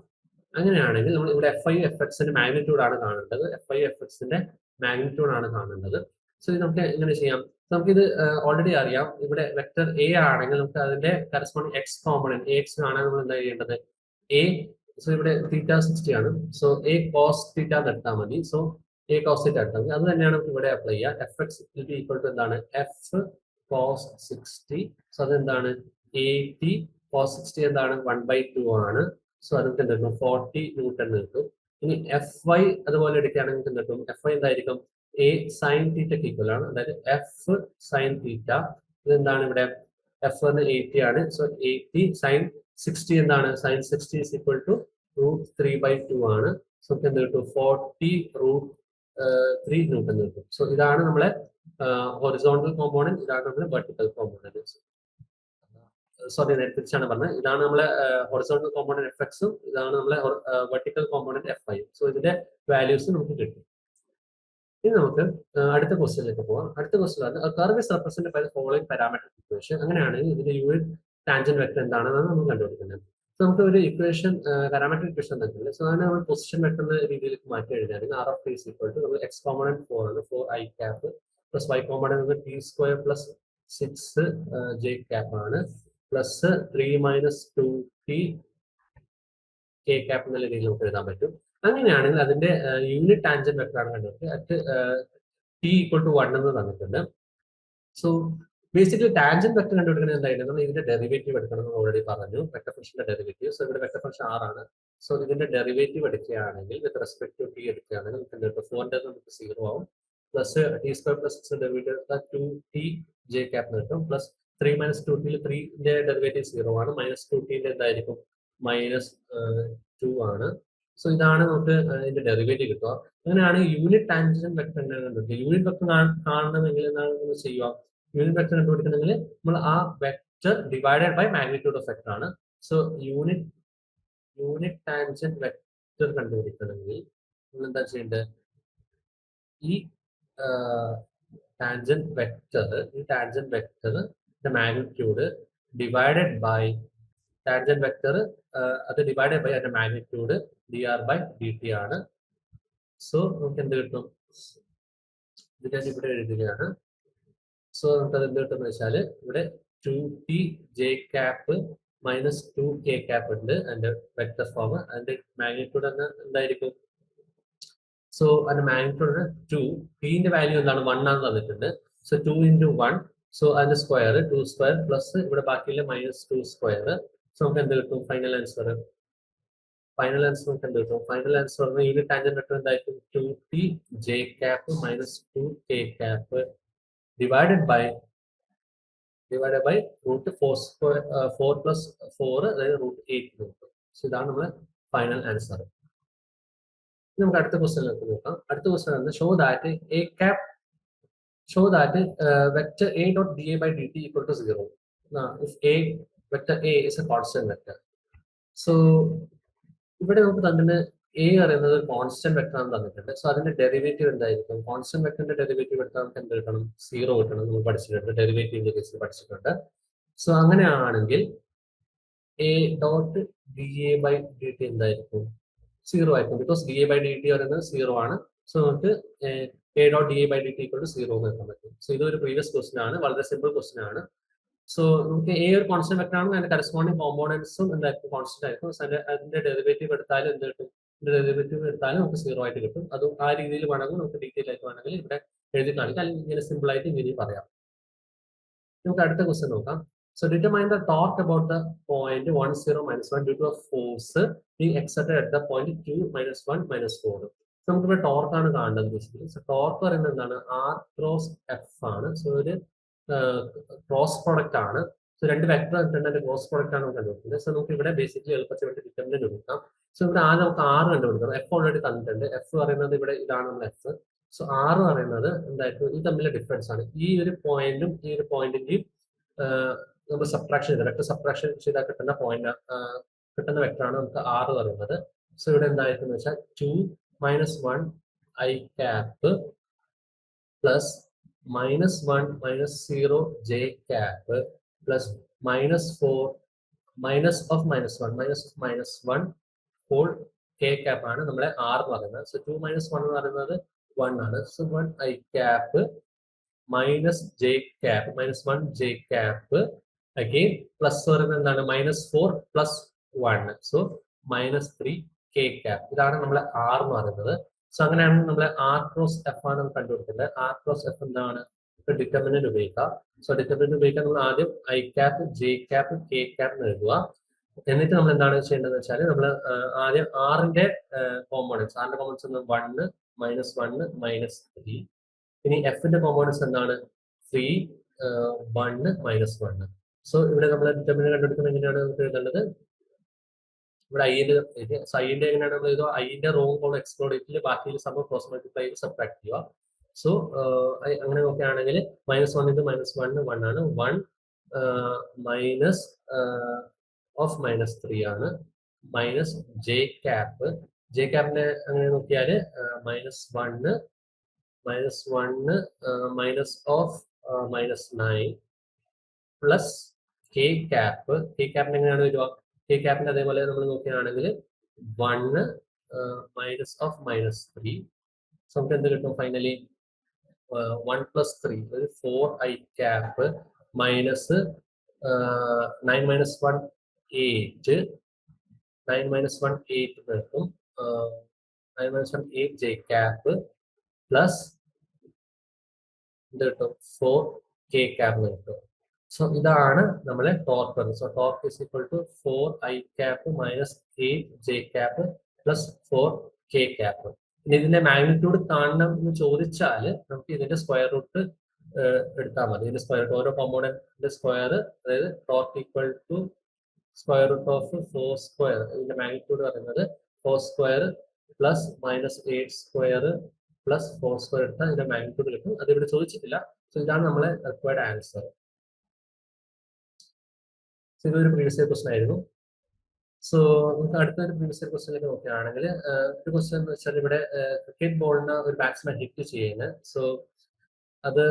അങ്ങനെയാണെങ്കിൽ നമ്മൾ ഇവിടെ Fy Fxന്റെ മാഗ്നിറ്റ്യൂഡ് ആണ് കാണേണ്ടത്, Fy Fxന്റെ മാഗ്നിറ്റ്യൂഡ് ആണ് കാണേണ്ടത്. സോ ഇത് നമുക്ക് എങ്ങനെ ചെയ്യാം? നമുക്കിത് ഓൾറെഡി അറിയാം. ഇവിടെ വെക്ടർ എ ആണെങ്കിൽ നമുക്ക് അതിന്റെ കറസ്പോണ്ടിങ് എക്സ് കോമ്പണന്റ് എക്സ് കാണാൻ നമ്മൾ എന്താ ചെയ്യേണ്ടത്? എ, സോ ഇവിടെ തീറ്റ 60 ആണ്, സോ എ കോസ് തീറ്റ എടുത്താൽ മതി. സോ എ കോസ് തീറ്റ എടുത്താൽ മതി. അത് തന്നെയാണ് നമുക്ക് ഇവിടെ അപ്ലൈ ചെയ്യുക. എഫ് എക്സ് ഈക്വൽ ടു എന്താണ്? F cos 60. സോ അതെന്താണ്? 80 കോസ് 60 എന്താണ്? 1/2 ആണ്. സോ അത് എന്ത് കിട്ടും? 40 ന്യൂട്ടൺ കിട്ടും. ഇനി എഫ് വൈ അതുപോലെ എടുക്കുകയാണെങ്കിൽ എന്ത് കിട്ടും? എഫ് വൈ എന്തായിരിക്കും? എ സൈൻ തീറ്റക്ക് ഈക്വൽ ആണ്, അതായത് എഫ് സൈൻ തീറ്റ. ഇതെന്താണ്? ഇവിടെ എഫ് എന്ന് 80 ആണ്, സോ 80 സൈൻ 60 എന്താണ്? സൈൻ 60 is equal to √3/2 ആണ്. സോ നമുക്ക് എന്ത് കിട്ടും? 40 √3 ന്യൂട്ടൺ കിട്ടും. സോ ഇതാണ് നമ്മളെ ഹൊറിസോണ്ടൽ കോമ്പോണന്റ്, ഇതാണ് നമ്മുടെ വെർട്ടിക്കൽ കോമ്പോണന്റ്. സോറി, തിരിച്ചാണ് പറഞ്ഞത്. ഇതാണ് നമ്മളെ ഹൊറിസോണ്ടൽ കോമ്പോണന്റ് എഫ് എക്സും, ഇതാണ് നമ്മളെ vertical component F I. So ഇതിന്റെ വാല്യൂസ് നമുക്ക് കിട്ടും. ഇനി നമുക്ക് അടുത്ത ക്വസ്റ്റ്യനിലേക്ക് പോകാം. അടുത്ത ക്വസ്റ്റ്യൻ ആണ് curve is represented by the following parametric equation. അങ്ങനെയാണെങ്കിൽ ഇതിന്റെ യൂണിറ്റ് ടാൻജന്റ് വെക്ടർ എന്താണെന്നാണ് നമ്മൾ കണ്ടുപിടിക്കുന്നത്. സോ നമുക്ക് ഒരു ഇക്വേഷൻ പാരാമെട്രിക് ഇക്വേഷൻ തന്നിട്ടുണ്ട്. സോ അതിനെ നമ്മൾ പൊസിഷൻ വെക്ടർ എന്ന രീതിയിലേക്ക് മാറ്റി എഴുതുകയാണെങ്കിൽ R of T is equal to നമ്മൾ എക്സ് കോമ്പോണന്റ് 4 ആണ്, 4 I cap plus Y component T square plus 6 J cap ആണ്, plus 3 minus 2t K cap എന്നുള്ള രീതിയിൽ നമുക്ക് എഴുതാൻ പറ്റും. അങ്ങനെയാണെങ്കിൽ അതിന്റെ യൂണിറ്റ് ടാൻജന്റ് വെക്ടർ ആണ് കണ്ടുപിടിക്കുക. അറ്റ് ടി ഈക്വൽ ടു 1 എന്ന് തന്നിട്ടുണ്ട്. സോ ബേസിക്കലി ടാൻജന്റ് വെക്ടർ കണ്ടുപിടിക്കുന്നത് എന്തായാലും നമ്മൾ ഇതിന്റെ ഡെറിവേറ്റീവ് എടുക്കണം എന്ന് ഓൾറെഡി പറഞ്ഞു, വെക്ടർ ഫംഗ്ഷന്റെ ഡെറിവേറ്റീവ്. സോ ഇവിടെ വെക്ടർ ഫംഗ്ഷൻ r ആണ്. സോ ഇതിന്റെ ഡെറിവേറ്റീവ് എടുക്കുകയാണെങ്കിൽ വിത്ത് റെസ്പെക്ട് ടു ടി എടുക്കുകയാണെങ്കിൽ നമുക്ക് എന്താ 4 നമുക്ക് 0 ആവും, plus T square plus 6 derivative 2t J cap കിട്ടും, പ്ലസ് 3 മൈനസ് 2t 3ന്റെ ഡെറിവേറ്റീവ് 0 ആണ്, മൈനസ് 2tന്റെ എന്തായിരിക്കും? മൈനസ് 2 ആണ്. സോ ഇതാണ് നമുക്ക് ഇതിന്റെ ഡെറിവേറ്റീവ് കിട്ടുക. അങ്ങനെയാണ് യൂണിറ്റ് ടാൻജന്റ് വെക്ടർ കണ്ടുപിടിക്കുക. യൂണിറ്റ് വെക്ടർ കാണണമെങ്കിൽ എന്താണ് നമ്മൾ ചെയ്യുക? യൂണിറ്റ് വെക്ടർ കണ്ടുപിടിക്കണമെങ്കിൽ നമ്മൾ ആ vector divided by magnitude of vector ആണ്. സോ യൂണിറ്റ് ടാൻജന്റ് വെക്ടർ കണ്ടുപിടിക്കണമെങ്കിൽ നമ്മൾ എന്താ ചെയ്യേണ്ടത്? ഈ tangent vector magnitude divided by tangent vector അത് ഡിവൈഡഡ് ബൈ അതിന്റെ മാഗ്നിറ്റ്യൂഡ് dr ബൈ dt ആണ്. സോ നമുക്ക് എന്ത് കിട്ടും? ഇതിന്റെ ഇവിടെ എഴുതുകയാണ്. സോ നമുക്ക് എന്ത് കിട്ടും എന്ന് വെച്ചാൽ ഇവിടെ 2t j cap minus 2k cap ഉണ്ട് അതിന്റെ വെക്ടർ ഫോം. അതിന്റെ മാഗ്നിറ്റ്യൂഡ് എന്തായിരിക്കും? സോ അതിന്റെ മാഗ്നിറ്റ്യൂഡ് 2, ന്റെ വാല്യൂ എന്താണ്? 1 ആണ് തന്നിട്ടുണ്ട്. സോ 2 into 1, സോ അതിന്റെ സ്ക്വയർ 2 സ്ക്വയർ പ്ലസ് ഇവിടെ ബാക്കിയുള്ള മൈനസ് 2 സ്ക്വയർ. സോ നമുക്ക് എന്ത് കിട്ടും? ഫൈനൽ ആൻസർ നമുക്ക് എന്ത് കിട്ടും? Final answer unit tangent vector എന്തായിരിക്കും? 2t j cap minus 2k cap divided by √4 plus 4, അതായത് √8 കിട്ടും. സോ ഇതാണ് നമ്മുടെ ഫൈനൽ ആൻസർ. നമുക്ക് അടുത്ത ക്വസ്റ്റ്യനിലേക്ക് നോക്കാം. അടുത്ത ക്വസ്റ്റ്യൻ ആണ് show that vector a dot dA by dt equal to 0. If vector A is a constant vector. So ഇവിടെ നമുക്ക് തന്നിട്ട് a പറയുന്നത് കോൺസ്റ്റന്റ് വെക്ടർ ആണ് തന്നിട്ടുണ്ട്. സോ അതിന്റെ ഡെറിവേറ്റീവ് എന്തായിരിക്കും? കോൺസ്റ്റന്റ് വെക്ടറിന്റെ ഡെറിവേറ്റീവ് എടുത്താൽ നമുക്ക് എന്ത് കിട്ടണം? 0 കിട്ടണം. നമ്മൾ പഠിച്ചിട്ടുണ്ട്, ഡെറിവേറ്റീവിന്റെ കേസിൽ പഠിച്ചിട്ടുണ്ട്. സോ അങ്ങനെയാണെങ്കിൽ A dot D A by D T എന്തായിരിക്കും? 0 ആയിരിക്കും. Because D A by D T പറയുന്നത് 0 ആണ്. സോ നമുക്ക് A dot D A by D T equal to 0 എന്ന് വെക്കാൻ പറ്റും. സോ ഇതൊരു പ്രീവിയസ് ക്വസ്റ്റൻ ആണ്, വളരെ സിമ്പിൾ ക്വസ്റ്റൻ ആണ്. സോ നമുക്ക് എ ഒരു കോൺസ്റ്റന്റ് വെക്ടർ ആണ്, അതിന്റെ കറസ്പോണ്ടിങ് കോമ്പോണൻസും എന്തായിരിക്കും? കോൺസ്റ്റന്റ് ആയിരിക്കും. സോ അതിന്റെ ഡെറിവേറ്റീവ് എടുത്താലും എന്ത് കിട്ടും? ഡെറിവേറ്റീവ് എടുത്താലും നമുക്ക് 0 ആയിട്ട് കിട്ടും. അത് ആ രീതിയിൽ വേണമെങ്കിൽ നമുക്ക് ഡീറ്റെയിൽ ആയിട്ട് വേണമെങ്കിൽ ഇവിടെ എഴുതി കാണിക്കാം, അല്ലെങ്കിൽ ഇങ്ങനെ സിമ്പിൾ ആയിട്ട് ഇങ്ങനെ പറയാം. നമുക്ക് അടുത്ത ക്വസ്റ്റ്യൻ നോക്കാം. So determine the torque about the point 1 0 -1 due to a force being exerted at the point 2 -1 -4. നമുക്ക് ഇവിടെ ടോർക്ക് ആണ് കാണേണ്ടത് ബേസിക്കലി. സോ ടോർക്ക് പറയുന്നത് എന്താണ്? ആർ ക്രോസ് എഫ് ആണ്. സോ ഒരു ക്രോസ് പ്രോഡക്റ്റ് ആണ്. സോ രണ്ട് വെക്ടർ അതിന്റെ ക്രോസ് പ്രോഡക്റ്റ് ആണ് നമുക്ക് കണ്ടുപിടിക്കുന്നത്. സോ നമുക്ക് ഇവിടെ ബേസിക്കലി എളുപ്പത്തിൽ ഡിറ്റർമിനന്റ് എടുക്കാം. സോ ഇവിടെ ആദ്യം നമുക്ക് ആർ കണ്ടുപിടിക്കണം. എഫ് ഓൾറെഡി തന്നിട്ടുണ്ട്. എഫ് പറയുന്നത് ഇവിടെ ഇതാണ് നമ്മുടെ എഫ്. സോ ആർ പറയുന്നത് എന്തായിരിക്കും? ഇത് തമ്മിലെ ഡിഫറൻസ് ആണ്. ഈ ഒരു പോയിന്റും ഈ ഒരു പോയിന്റിന്റെയും നമ്മൾ സബ്ട്രാക്ഷൻ ചെയ്ത് വെക്ടർ സബ്ട്രാക്ഷൻ ചെയ്താൽ കിട്ടുന്ന പോയിന്റ് കിട്ടുന്ന വെക്ടറാണ് നമുക്ക് ആർ പറയുന്നത്. സോ ഇവിടെ എന്തായിരിക്കും വെച്ചാൽ 2 -1 I cap plus -1 -0 J cap plus -4 -1 whole K cap ആണ് നമ്മളെ ആർ എന്ന് പറയുന്നത്. സോ 2 -1 എന്ന് പറയുന്നത് 1 ആണ്. So 1 I cap minus j cap, -1 j cap, again plus പറയുന്നത് എന്താണ്? -4 plus 1, so -3 k cap. ഇതാണ് നമ്മളെ R എന്ന് പറയുന്നത്. സോ അങ്ങനെയാണെങ്കിൽ നമ്മളെ R ക്രോസ് F ആണ് നമ്മൾ കണ്ടുപിടിക്കുന്നത്. R ക്രോസ് F എന്താണ്? ഡിറ്റർമിനന്റ് ഉപയോഗിക്കാം. സോ ഡിറ്റർമിനന്റ് ഉപയോഗിക്കാൻ നമ്മൾ ആദ്യം I cap, J cap, K cap എന്ന് എഴുതുക. എന്നിട്ട് നമ്മൾ എന്താണ് ചെയ്യേണ്ടതെന്ന് വെച്ചാൽ നമ്മൾ ആദ്യം ആറിന്റെ കോമ്പോണൻസ് 1 -1 -3. ഇനി എഫിന്റെ കോമ്പോണൻസ് എന്താണ്? 3 1 -1. സോ ഇവിടെ നമ്മൾ ഡിറ്റർമിനന്റ് കണ്ടുപിടിക്കുന്നത് എങ്ങനെയാണ് നമുക്ക് എഴുതേണ്ടത്? ഇവിടെ ഐന്റെ എങ്ങനെയാണ് നമ്മൾ എഴുതുക? ഐന്റെ റോ കോളം എക്സ്പ്ലോറേറ്റിൽ ബാക്കി സംഭവം ക്രോസ് മൾട്ടിപ്ലൈ ചെയ്ത് സബ്ട്രാക്ട് ചെയ്യുക. സോ അങ്ങനെ നോക്കുകയാണെങ്കിൽ -1 ഇത് -1 1 ആണ്. 1 മൈനസ് ഓഫ് -3 ആണ്. Minus J cap. ജെ ക്യാപ്പിനെ അങ്ങനെ നോക്കിയാൽ -1 minus of -9 plus K cap. K ക്യാപ്പിന് എങ്ങനെയാണ് വരിക? കെ ക്യാപ്പിന് അതേപോലെ നമ്മൾ നോക്കുകയാണെങ്കിൽ 1 മൈനസ് ഓഫ് -3. സോ നമുക്ക് എന്ത് കിട്ടും ഫൈനലി? 1 + 3 ഒരു 4 ഐ ക്യാപ്പ് മൈനസ് 9 - 1 8 9 - 1 8 കിട്ടും. 9 - 1 8 ജെ ക്യാപ്പ് പ്ലസ് എന്ത് കിട്ടും? 4 കെ ക്യാപ്പ് കിട്ടും. സോ ഇതാണ് നമ്മളെ ടോർക്ക് പറയുന്നത്. So torque is equal to 4 I cap minus 8 J cap plus 4 K cap. ഇനി ഇതിന്റെ മാഗ്നിറ്റ്യൂഡ് കാണണം എന്ന് ചോദിച്ചാൽ നമുക്ക് ഇതിന്റെ സ്ക്വയർ റൂട്ട് എടുത്താൽ മതി. ഇതിന്റെ സ്ക്വയർ റൂട്ട് ഓരോ കോമ്പോണന്റിന്റെ സ്ക്വയർ, അതായത് torque equal to square root of 4 square. ഇതിന്റെ മാഗ്നിറ്റ്യൂഡ് പറയുന്നത് 4 square plus -8 square plus 4 square എടുത്താൽ ഇതിന്റെ മാഗ്നിറ്റ്യൂഡ് കിട്ടും. അത് ഇവിടെ ചോദിച്ചിട്ടില്ല. സോ ഇതാണ് നമ്മളെ റിക്വയർഡ് ആൻസർ. സോ ഇതൊരു പ്രീവിയസ് ഇയർ ക്വസ്റ്റൻ ആയിരുന്നു. സോ നമുക്ക് അടുത്തൊരു പ്രീവിയസ് ഇയർ ക്വസ്റ്റനിലേക്ക് നോക്കുകയാണെങ്കിൽ ഒരു ക്വസ്റ്റൻ എന്ന് വെച്ചാൽ ഇവിടെ ക്രിക്കറ്റ് ബോളിന് ഒരു ബാറ്റ്സ്മാൻ ഹിറ്റ് ചെയ്യുന്നത്. സോ അത്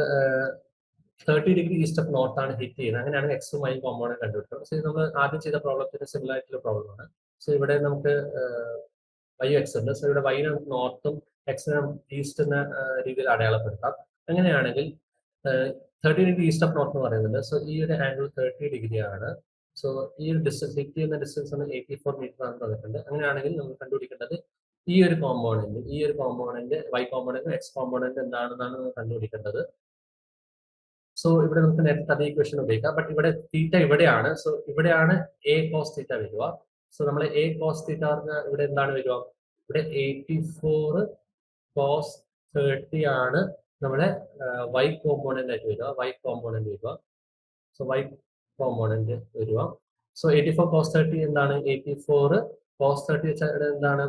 30 ഡിഗ്രി ഈസ്റ്റ് ഓഫ് നോർത്ത് ആണ് ഹിറ്റ് ചെയ്യുന്നത്. അങ്ങനെയാണ് എക്സും വൈയും കോമ്പോണന്റ് കണ്ടുപിടിക്കുന്നത്. സോ ഇത് നമ്മൾ ആദ്യം ചെയ്ത പ്രോബ്ലത്തിന് സിമിലർ ആയിട്ടുള്ള പ്രോബ്ലമാണ്. സോ ഇവിടെ നമുക്ക് വൈ എക്സ് ഉണ്ട്. സോ ഇവിടെ വൈ നമുക്ക് നോർത്തും എക്സിന് ഈസ്റ്റ് എന്ന രീതിയിൽ അടയാളപ്പെടുത്താം. അങ്ങനെയാണെങ്കിൽ 30 ഡിഗ്രി ഈസ്റ്റ് ഓഫ് നോർത്ത് എന്ന് പറയുന്നത്. സോ ഈ ഒരു ആംഗിൾ 30 ഡിഗ്രി ആണ്. സോ ഈ ഒരു ഡിസ്റ്റൻസ് ഹിറ്റ് ചെയ്യുന്ന ഡിസ്റ്റൻസ് ആണ് 84 മീറ്റർ ആണ് തന്നിട്ടുണ്ട്. അങ്ങനെയാണെങ്കിൽ നമ്മൾ കണ്ടുപിടിക്കേണ്ടത് ഈ ഒരു component Y component X component എന്താണെന്നാണ് നമ്മൾ കണ്ടുപിടിക്കേണ്ടത്. സോ ഇവിടെ നമുക്ക് നേരത്തെ അതേ ഇക്വേഷൻ ഉപയോഗിക്കാം. ബട്ട് ഇവിടെ തീറ്റ ഇവിടെയാണ്. സോ ഇവിടെയാണ് എ കോസ് തീറ്റ വരിക. സോ നമ്മൾ എ കോസ് തീറ്റ പറഞ്ഞാൽ ഇവിടെ എന്താണ് വരിക? ഇവിടെ 84 കോസ് 30 ആണ് നമ്മുടെ വൈ കോമ്പോണന്റ് ആയിട്ട് വരിക. സോ വൈ കോമ്പോണന്റ് വരിക. സോ 84 കോസ് 30 എന്താണ്? 84 കോസ് 30 വെച്ചാൽ എന്താണ്?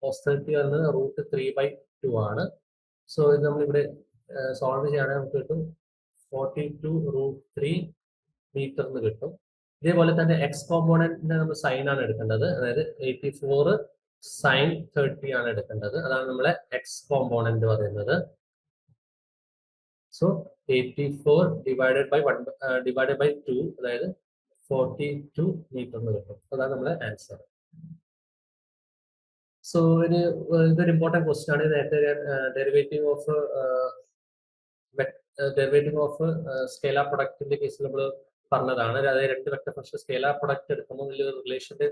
കോസ് 30 എന്നത് √3/2 ആണ്. സോ ഇത് നമ്മൾ ഇവിടെ സോൾവ് ചെയ്യുകയാണെങ്കിൽ നമുക്ക് കിട്ടും 42√3 മീറ്റർ എന്ന് കിട്ടും. ഇതേപോലെ തന്നെ എക്സ് കോമ്പോണന്റിന്റെ നമ്മൾ സൈൻ ആണ് എടുക്കേണ്ടത്. അതായത് 84 സൈൻ 30 ആണ് എടുക്കേണ്ടത്. അതാണ് നമ്മളെ എക്സ് കോമ്പോണന്റ് പറയുന്നത്. സോ 84 divided by 2, അതായത് 42 മീറ്റർ എന്ന് കിട്ടും. അതാണ് നമ്മുടെ ആൻസർ. സോ ഇതൊരു ഇമ്പോർട്ടൻറ്റ് ക്വസ്റ്റ്യൻ ആണ്. നേരത്തെ ഡെറിവേറ്റീവ് ഓഫ് സ്കേലാർ പ്രൊഡക്റ്റിന്റെ കേസിൽ നമ്മൾ പറഞ്ഞതാണ്. അതായത് രണ്ട് വെക്ടർ ഫംഗ്ഷൻ സ്കേലാർ പ്രൊഡക്റ്റ് എടുക്കുമ്പോൾ വലിയ റിലേഷന്റെ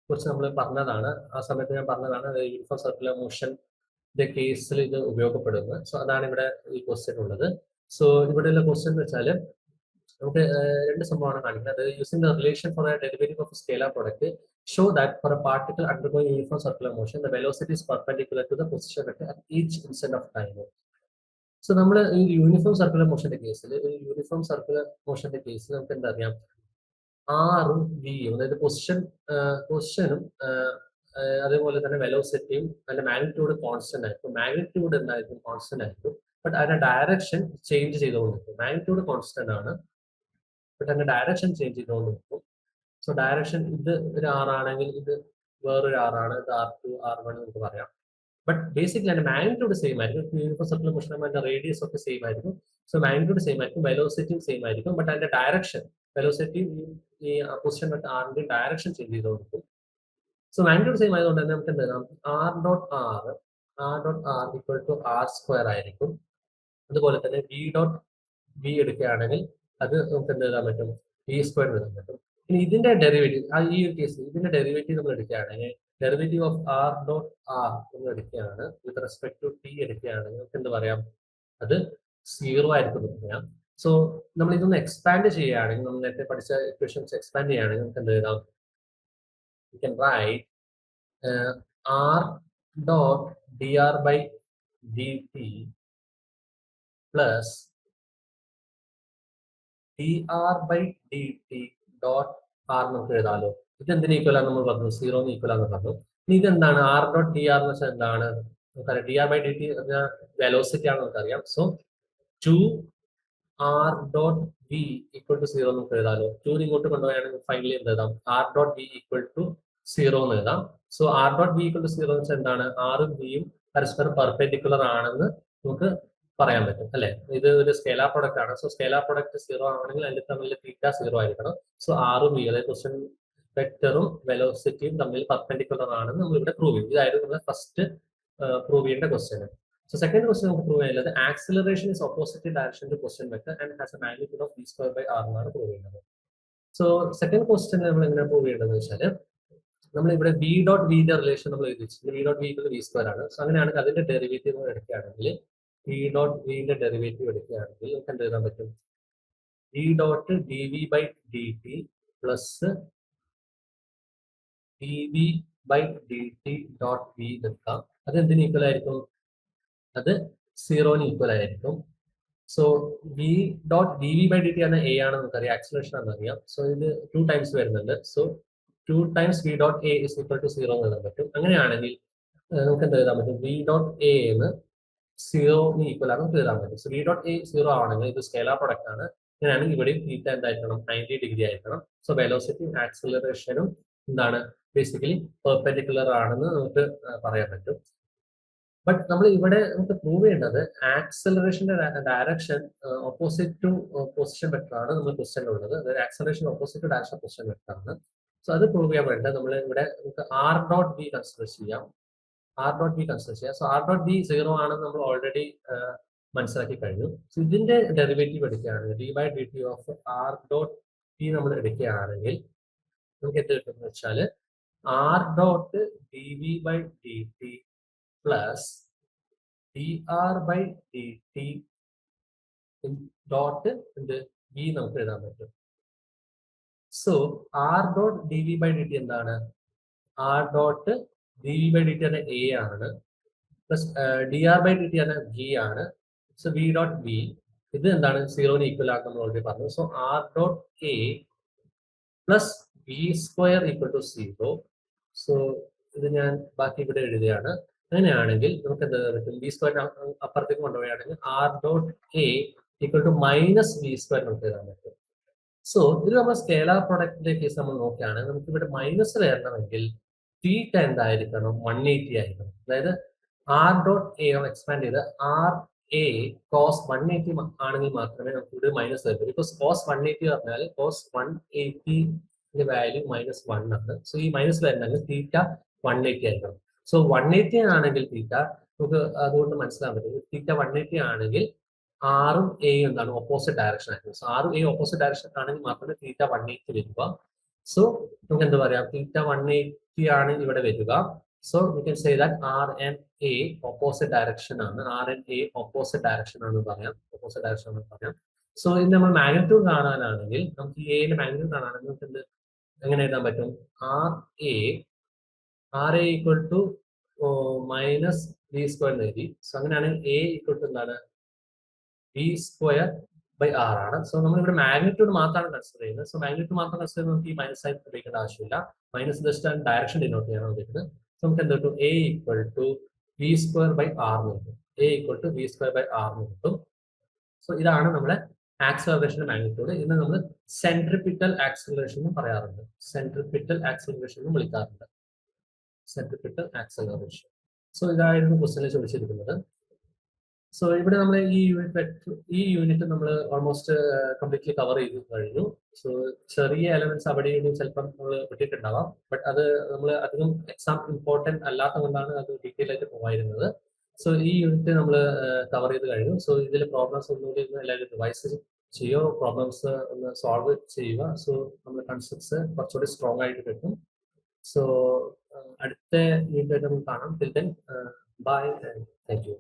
കുറിച്ച് നമ്മൾ പറഞ്ഞതാണ്. ആ സമയത്ത് ഞാൻ പറഞ്ഞതാണ് യൂണിഫോം സർക്കുലർ മോഷന്റെ കേസിൽ ഇത് ഉപയോഗപ്പെടുന്നത്. സോ അതാണ് ഇവിടെ ഈ ക്വസ്റ്റ്യൻ ഉള്ളത്. സോ ഇവിടെയുള്ള ക്വസ്റ്റ്യൻ എന്ന് വെച്ചാൽ നമുക്ക് രണ്ട് സംഭവമാണ് കാണിക്കുന്നത്. Using the relation for a derivative of scalar product show that for a particle undergoing uniform circular motion the velocity is perpendicular to the position vector at each instant of time. So നമ്മൾ ഈ uniform circular മോഷന്റെ കേസിൽ നമുക്ക് എന്താ അറിയാം, ആറും വിയും, അതായത് പൊസിഷനും അതേപോലെ തന്നെ വെലോസിറ്റിയും അതിന്റെ മാഗ്നിറ്റ്യൂഡ് കോൺസ്റ്റന്റ് ആയിരിക്കും. മാഗ്നിറ്റ്യൂഡ് എന്തായിരിക്കും? കോൺസ്റ്റന്റ് ആയിരിക്കും. ബട്ട് അതിന്റെ ഡയറക്ഷൻ ചേഞ്ച് ചെയ്തുകൊണ്ടിരിക്കും. മാഗ്നിറ്റ്യൂഡ് കോൺസ്റ്റന്റ് ആണ്, ബട്ട് അതിന്റെ ഡയറക്ഷൻ ചേഞ്ച് ചെയ്തുകൊണ്ടിരിക്കും. സോ ഡയറക്ഷൻ ഇത് ഒരു ആറാണെങ്കിൽ ഇത് വേറൊരു ആറാണ്, ഇത് R2 R1 നമുക്ക് പറയാം. ബട്ട് ബേസിക്കലി അതിന്റെ മാഗ്നിറ്റ്യൂഡ് സെയിം ആയിരിക്കും. യൂണിഫോം സർക്കുലർ മോഷൻ അതിന്റെ റേഡിയസ് ഒക്കെ സെയിം ആയിരിക്കും. സോ മാഗ്നിറ്റ്യൂഡ് സെയിം ആയിരിക്കും, വെലോസിറ്റിയും സെയിം ആയിരിക്കും. ബട്ട് അതിന്റെ ഡയറക്ഷൻ, വെലോസിറ്റി ഈ പൊസിഷൻ വെക്ടർ ആറിന്റെ ഡയറക്ഷൻ ചേഞ്ച് ചെയ്തുകൊണ്ടിരിക്കും. സോ മാഗ്നിറ്റ്യൂഡ് സെയിം ആയതുകൊണ്ട് തന്നെ നമുക്ക് എന്ത് എഴുതാം? R dot R equal to R² ആയിരിക്കും. അതുപോലെ തന്നെ വി എടുക്കുകയാണെങ്കിൽ അത് നമുക്ക് എന്ത് എഴുതാൻ പറ്റും? V² എഴുതാൻ പറ്റും. ഇനി ഇതിന്റെ ഡെറിവേറ്റീവ്, ഈ ഒരു കേസിൽ ഇതിന്റെ ഡെറിവേറ്റീവ് നമ്മൾ എടുക്കുകയാണെങ്കിൽ derivative of R dot R എന്ന് എടുക്കുകയാണ്, വിത്ത് റെസ്പെക്ട് ടു T എടുക്കുകയാണെങ്കിൽ നമുക്ക് എന്ത് പറയാം? അത് 0 ആയിരിക്കും എന്ന് പറയാം. സോ നമ്മൾ ഇതൊന്ന് എക്സ്പാൻഡ് ചെയ്യുകയാണെങ്കിൽ, നമ്മൾ നേരത്തെ പഠിച്ച ഇക്വേഷൻസ് എക്സ്പാൻഡ് ചെയ്യുകയാണെങ്കിൽ നമുക്ക് എന്ത് എഴുതാം? You can write R dot dr by dt plus dr by dt dot r നമുക്ക് എഴുതാമല്ലോ. ഇത് എന്തിന് ഈക്വൽ ആണെന്ന് നമ്മൾ പറഞ്ഞു? 0 ഈക്വൽ ആണെന്ന് പറഞ്ഞു. ഇനി ഇതെന്താണ്? R dot dr എന്ന് വെച്ചാൽ എന്താണ്? നമുക്കറിയാം dr by dt വെലോസിറ്റി ആണ് നമുക്കറിയാം. So 2r dot v equal to 0 നമുക്ക് എഴുതാമല്ലോ. 2 ഇങ്ങോട്ട് കൊണ്ടുപോയാണെങ്കിൽ ഫൈനലി എന്ത് എഴുതാം? R dot v equal to 0 എന്ന് എഴുതാം. So R dot v equal to 0 എന്ന് വെച്ചാൽ എന്താണ്? ആറും വിയും പരസ്പരം പെർപെൻഡിക്കുലർ ആണെന്ന് നമുക്ക് പറയാൻ പറ്റും, അല്ലെ? ഇത് ഒരു സ്കേലാർ പ്രൊഡക്റ്റ് ആണ്. സോ സ്കേലാർ പ്രൊഡക്റ്റ് 0 ആണെങ്കിൽ അതിന്റെ തമ്മിൽ തീറ്റ 0 ആയിരിക്കണം. സോ ആറും വി, അതായത് പൊസിഷൻ വെക്ടറും വെലോസിറ്റിയും തമ്മിൽ പെർപെൻഡിക്കുലർ ആണെന്ന് നമ്മൾ ഇവിടെ പ്രൂവ് ചെയ്യും. ഇതായിരുന്നു നമ്മൾ ഫസ്റ്റ് പ്രൂവ് ചെയ്യേണ്ട ക്വസ്റ്റ്യൻ. സോ സെക്കൻഡ് ക്വസ്റ്റ്യൻ നമുക്ക് പ്രൂവ് ചെയ്യുന്നത് acceleration is opposite direction to position vector and has a magnitude of v² by r എന്നാണ് പ്രൂവ് ചെയ്യുന്നത്. സോ സെക്കൻഡ് ക്വസ്റ്റ്യൻ നമ്മൾ എങ്ങനെ പ്രൂവ് ചെയ്യേണ്ടതെന്ന് വെച്ചാൽ നമ്മൾ ഇവിടെ v ഡോട്ട് വിന്റെ റിലേഷൻ നമ്മൾ എഴുതി വെച്ചിട്ടുണ്ട്. v ഡോട്ട് വി v² ആണ്. സോ അങ്ങനെയാണെങ്കിൽ അതിന്റെ ഡെറിവേറ്റീവ് എടുക്കുകയാണെങ്കിൽ v ഡോട്ട് വിന്റെ ഡെറിവേറ്റീവ് എടുക്കുകയാണെങ്കിൽ നമുക്ക് എന്ത് എഴുതാൻ പറ്റും? v dot dv by dt plus dv by dt dot v എടുക്കാം. അത് എന്തിന് ഈക്വൽ ആയിരിക്കും? അത് 0 ഈക്വൽ ആയിരിക്കും. So v dot dv by dt ആണ് a ആണ് നമുക്കറിയാം, ആക്സിലറേഷൻ ആണെന്ന് അറിയാം. സോ ഇത് 2 ടൈംസ് വരുന്നുണ്ട്. So 2 times v dot a is equal to 0 എന്ന് എഴുതാൻ പറ്റും. അങ്ങനെയാണെങ്കിൽ നമുക്ക് എന്ത് എഴുതാൻ പറ്റും? v dot a എന്ന് 0 ഈക്വൽ ആണ് നമുക്ക് എഴുതാൻ പറ്റും. സോ v dot a 0 ആണെങ്കിൽ ഇത് സ്കേലാർ പ്രൊഡക്റ്റ് ആണ്. അങ്ങനെയാണെങ്കിൽ ഇവിടെയും തീറ്റ എന്തായിരിക്കണം? 90 ഡിഗ്രി ആയിരിക്കണം. സോ വെലോസിറ്റിയും ആക്സിലറേഷനും എന്താണ്? ബേസിക്കലി പെർപെൻഡിക്കുലർ ആണെന്ന് നമുക്ക് പറയാൻ പറ്റും. ബട്ട് നമ്മൾ ഇവിടെ നമുക്ക് പ്രൂവ് ചെയ്യേണ്ടത് ആക്സലറേഷന്റെ direction opposite to position vector ആണ് നമ്മൾ ക്വസ്റ്റ്യൻ ഉള്ളത്. അതായത് acceleration opposite to direction position vector ആണ്. സോ അത് പ്രൂവ് ചെയ്യാൻ വേണ്ടി നമ്മൾ ഇവിടെ നമുക്ക് ആർ ഡോട്ട് ബി കൺസിഡർ ചെയ്യാം. സോ ആർ ഡോട്ട് ബി 0 ആണെന്ന് നമ്മൾ ഓൾറെഡി മനസ്സിലാക്കി കഴിഞ്ഞു. സോ ഇതിന്റെ ഡെറിവേറ്റീവ് എടുക്കുകയാണെങ്കിൽ D by D T of R dot B നമ്മൾ എടുക്കുകയാണെങ്കിൽ നമുക്ക് എന്ത് കിട്ടുമെന്ന് വെച്ചാൽ R dot D V by D T plus D R by D T dot എന്ത് ബി നമുക്ക് എഴുതാൻ പറ്റും. So R dot D V by D T എന്താണ്? R dot D V by D T ആണ് എ ആണ്, plus D R by D T ആണ് G ആണ്. So V dot B ഇത് എന്താണ്? 0 ഈക്വൽ ആണെന്ന് നമ്മൾ ഓൾറെഡി പറഞ്ഞു. So R dot A plus v² equal to 0. So ഇത് ഞാൻ ബാക്കി ഇവിടെ എഴുതുകയാണ്. അങ്ങനെയാണെങ്കിൽ നമുക്ക് എന്താ പറ്റും? v² അപ്പുറത്തേക്ക് കൊണ്ടുപോവുകയാണെങ്കിൽ R dot A equal to minus v² നമുക്ക് എഴുതാൻ പറ്റും. സോ ഇത് നമ്മൾ സ്കേലാർ പ്രൊഡക്റ്റിന്റെ കേസ് നമ്മൾ നോക്കുകയാണെങ്കിൽ നമുക്ക് ഇവിടെ മൈനസ് വരണമെങ്കിൽ തീറ്റ എന്തായിരിക്കണം? 180 ആയിരിക്കണം. അതായത് ആർ ഡോട്ട് എ എക്സ്പാൻഡ് ചെയ്ത് ആർ എ കോസ് 180 ആണെങ്കിൽ മാത്രമേ നമുക്ക് ഇവിടെ മൈനസ് വരൂ. ബിക്കോസ് കോസ് 180 പറഞ്ഞാൽ കോസ് 180 വാല്യൂ -1 ആണ്. സോ ഈ മൈനസ് വരണമെങ്കിൽ തീറ്റ 180 ആയിരിക്കണം. സോ 180 ആണെങ്കിൽ തീറ്റ നമുക്ക് അതുകൊണ്ട് മനസ്സിലാക്കാൻ പറ്റും. തീറ്റ 180 ആണെങ്കിൽ ആറും എയും എന്താണ് ഓപ്പോസിറ്റ് ഡയറക്ഷൻ ആയിരിക്കും. സോ ആറും എ ഓപ്പോസിറ്റ് ഡയറക്ഷൻ ആണെങ്കിൽ മാത്രമേ തീറ്റ 180 വരിക. സോ നമുക്ക് എന്താ പറയാം, തീറ്റ 180 ആണ് ഇവിടെ വരിക. So we can say that R and A opposite direction ആണ്. R and A opposite direction ആണ് പറയാം. ഓപ്പോസിറ്റ് ഡയറക്ഷൻ ആണ് പറയാം. സോ ഇത് നമ്മൾ മാഗ്നിറ്റ്യൂഡ് കാണാനാണെങ്കിൽ നമുക്ക് ഈ എയുടെ മാഗ്നിറ്റ്യൂഡ് കാണാനാണെങ്കിൽ നമുക്ക് എന്ത് എങ്ങനെ എഴുതാൻ പറ്റും? R A equal to minus B square എന്ന് എഴുതി. സോ അങ്ങനെയാണെങ്കിൽ എ ഈക്വൽ ടു എന്താണ്? ബി സ്ക്വയർ ബൈ ആർ ആണ്. സോ നമ്മൾ ഇവിടെ മാഗ്നിറ്റ്യൂഡ് മാത്രമാണ് കൺസിഡർ ചെയ്യുന്നത്. സോ മാഗ്നിറ്റ്യൂഡ് മാത്രം കൺസിഡർ ചെയ്യുന്നത് നമുക്ക് ഈ മൈനസ് ആയി ഉപയോഗിക്കേണ്ട ആവശ്യമില്ല. മൈനസ് ജസ്റ്റ് ഡയറക്ഷൻ ഡിനോട്ട് ചെയ്യാൻ ഉദ്ദേശിക്കുന്നത്. സോ നമുക്ക് എന്ത് കിട്ടും? A equal to B square by R എന്ന് കിട്ടും. A equal to B square by R എന്ന് കിട്ടും. സോ ഇതാണ് നമ്മുടെ ആക്സലറേഷന്റെ മാഗ്നിറ്റ്യൂഡ്. ഇതിനെ നമ്മൾ സെൻട്രിപിറ്റൽ ആക്സലറേഷൻ എന്ന് പറയാറുണ്ട്. സെൻട്രിപിറ്റൽ ആക്സലറേഷൻ എന്ന് വിളിക്കാറുണ്ട്. Centripetal acceleration. സോ ഇതായിരുന്നു ക്വസ്റ്റ്യനിൽ ചോദിച്ചിരിക്കുന്നത്. സോ ഇവിടെ നമ്മൾ ഈ യൂണിറ്റ് നമ്മൾ ഓൾമോസ്റ്റ് കംപ്ലീറ്റ്ലി കവർ ചെയ്ത് കഴിഞ്ഞു. സോ ചെറിയ എലമെന്റ്സ് അവിടെ ചിലപ്പം നമ്മൾ വിട്ടിട്ടുണ്ടാവാം. ബട്ട് അത് നമ്മൾ അധികം എക്സാം ഇമ്പോർട്ടൻറ്റ് അല്ലാത്ത കൊണ്ടാണ് അത് ഡീറ്റെയിൽ ആയിട്ട് പോയിരുന്നത്. സോ ഈ യൂണിറ്റ് നമ്മൾ കവർ ചെയ്ത് കഴിഞ്ഞു. സോ ഇതിൽ പ്രോബ്ലംസ് ഒന്നുകൂടി എല്ലാവരും റിവൈസ് ചെയ്യുക, പ്രോബ്ലംസ് ഒന്ന് സോൾവ് ചെയ്യുക. സോ നമ്മൾ കൺസെപ്റ്റ്സ് കുറച്ചുകൂടി സ്ട്രോങ് ആയിട്ട് കിട്ടും. സോ അടുത്ത യൂണിറ്റ് ആയിട്ട് നമുക്ക് കാണാം. Till then bye and thank you.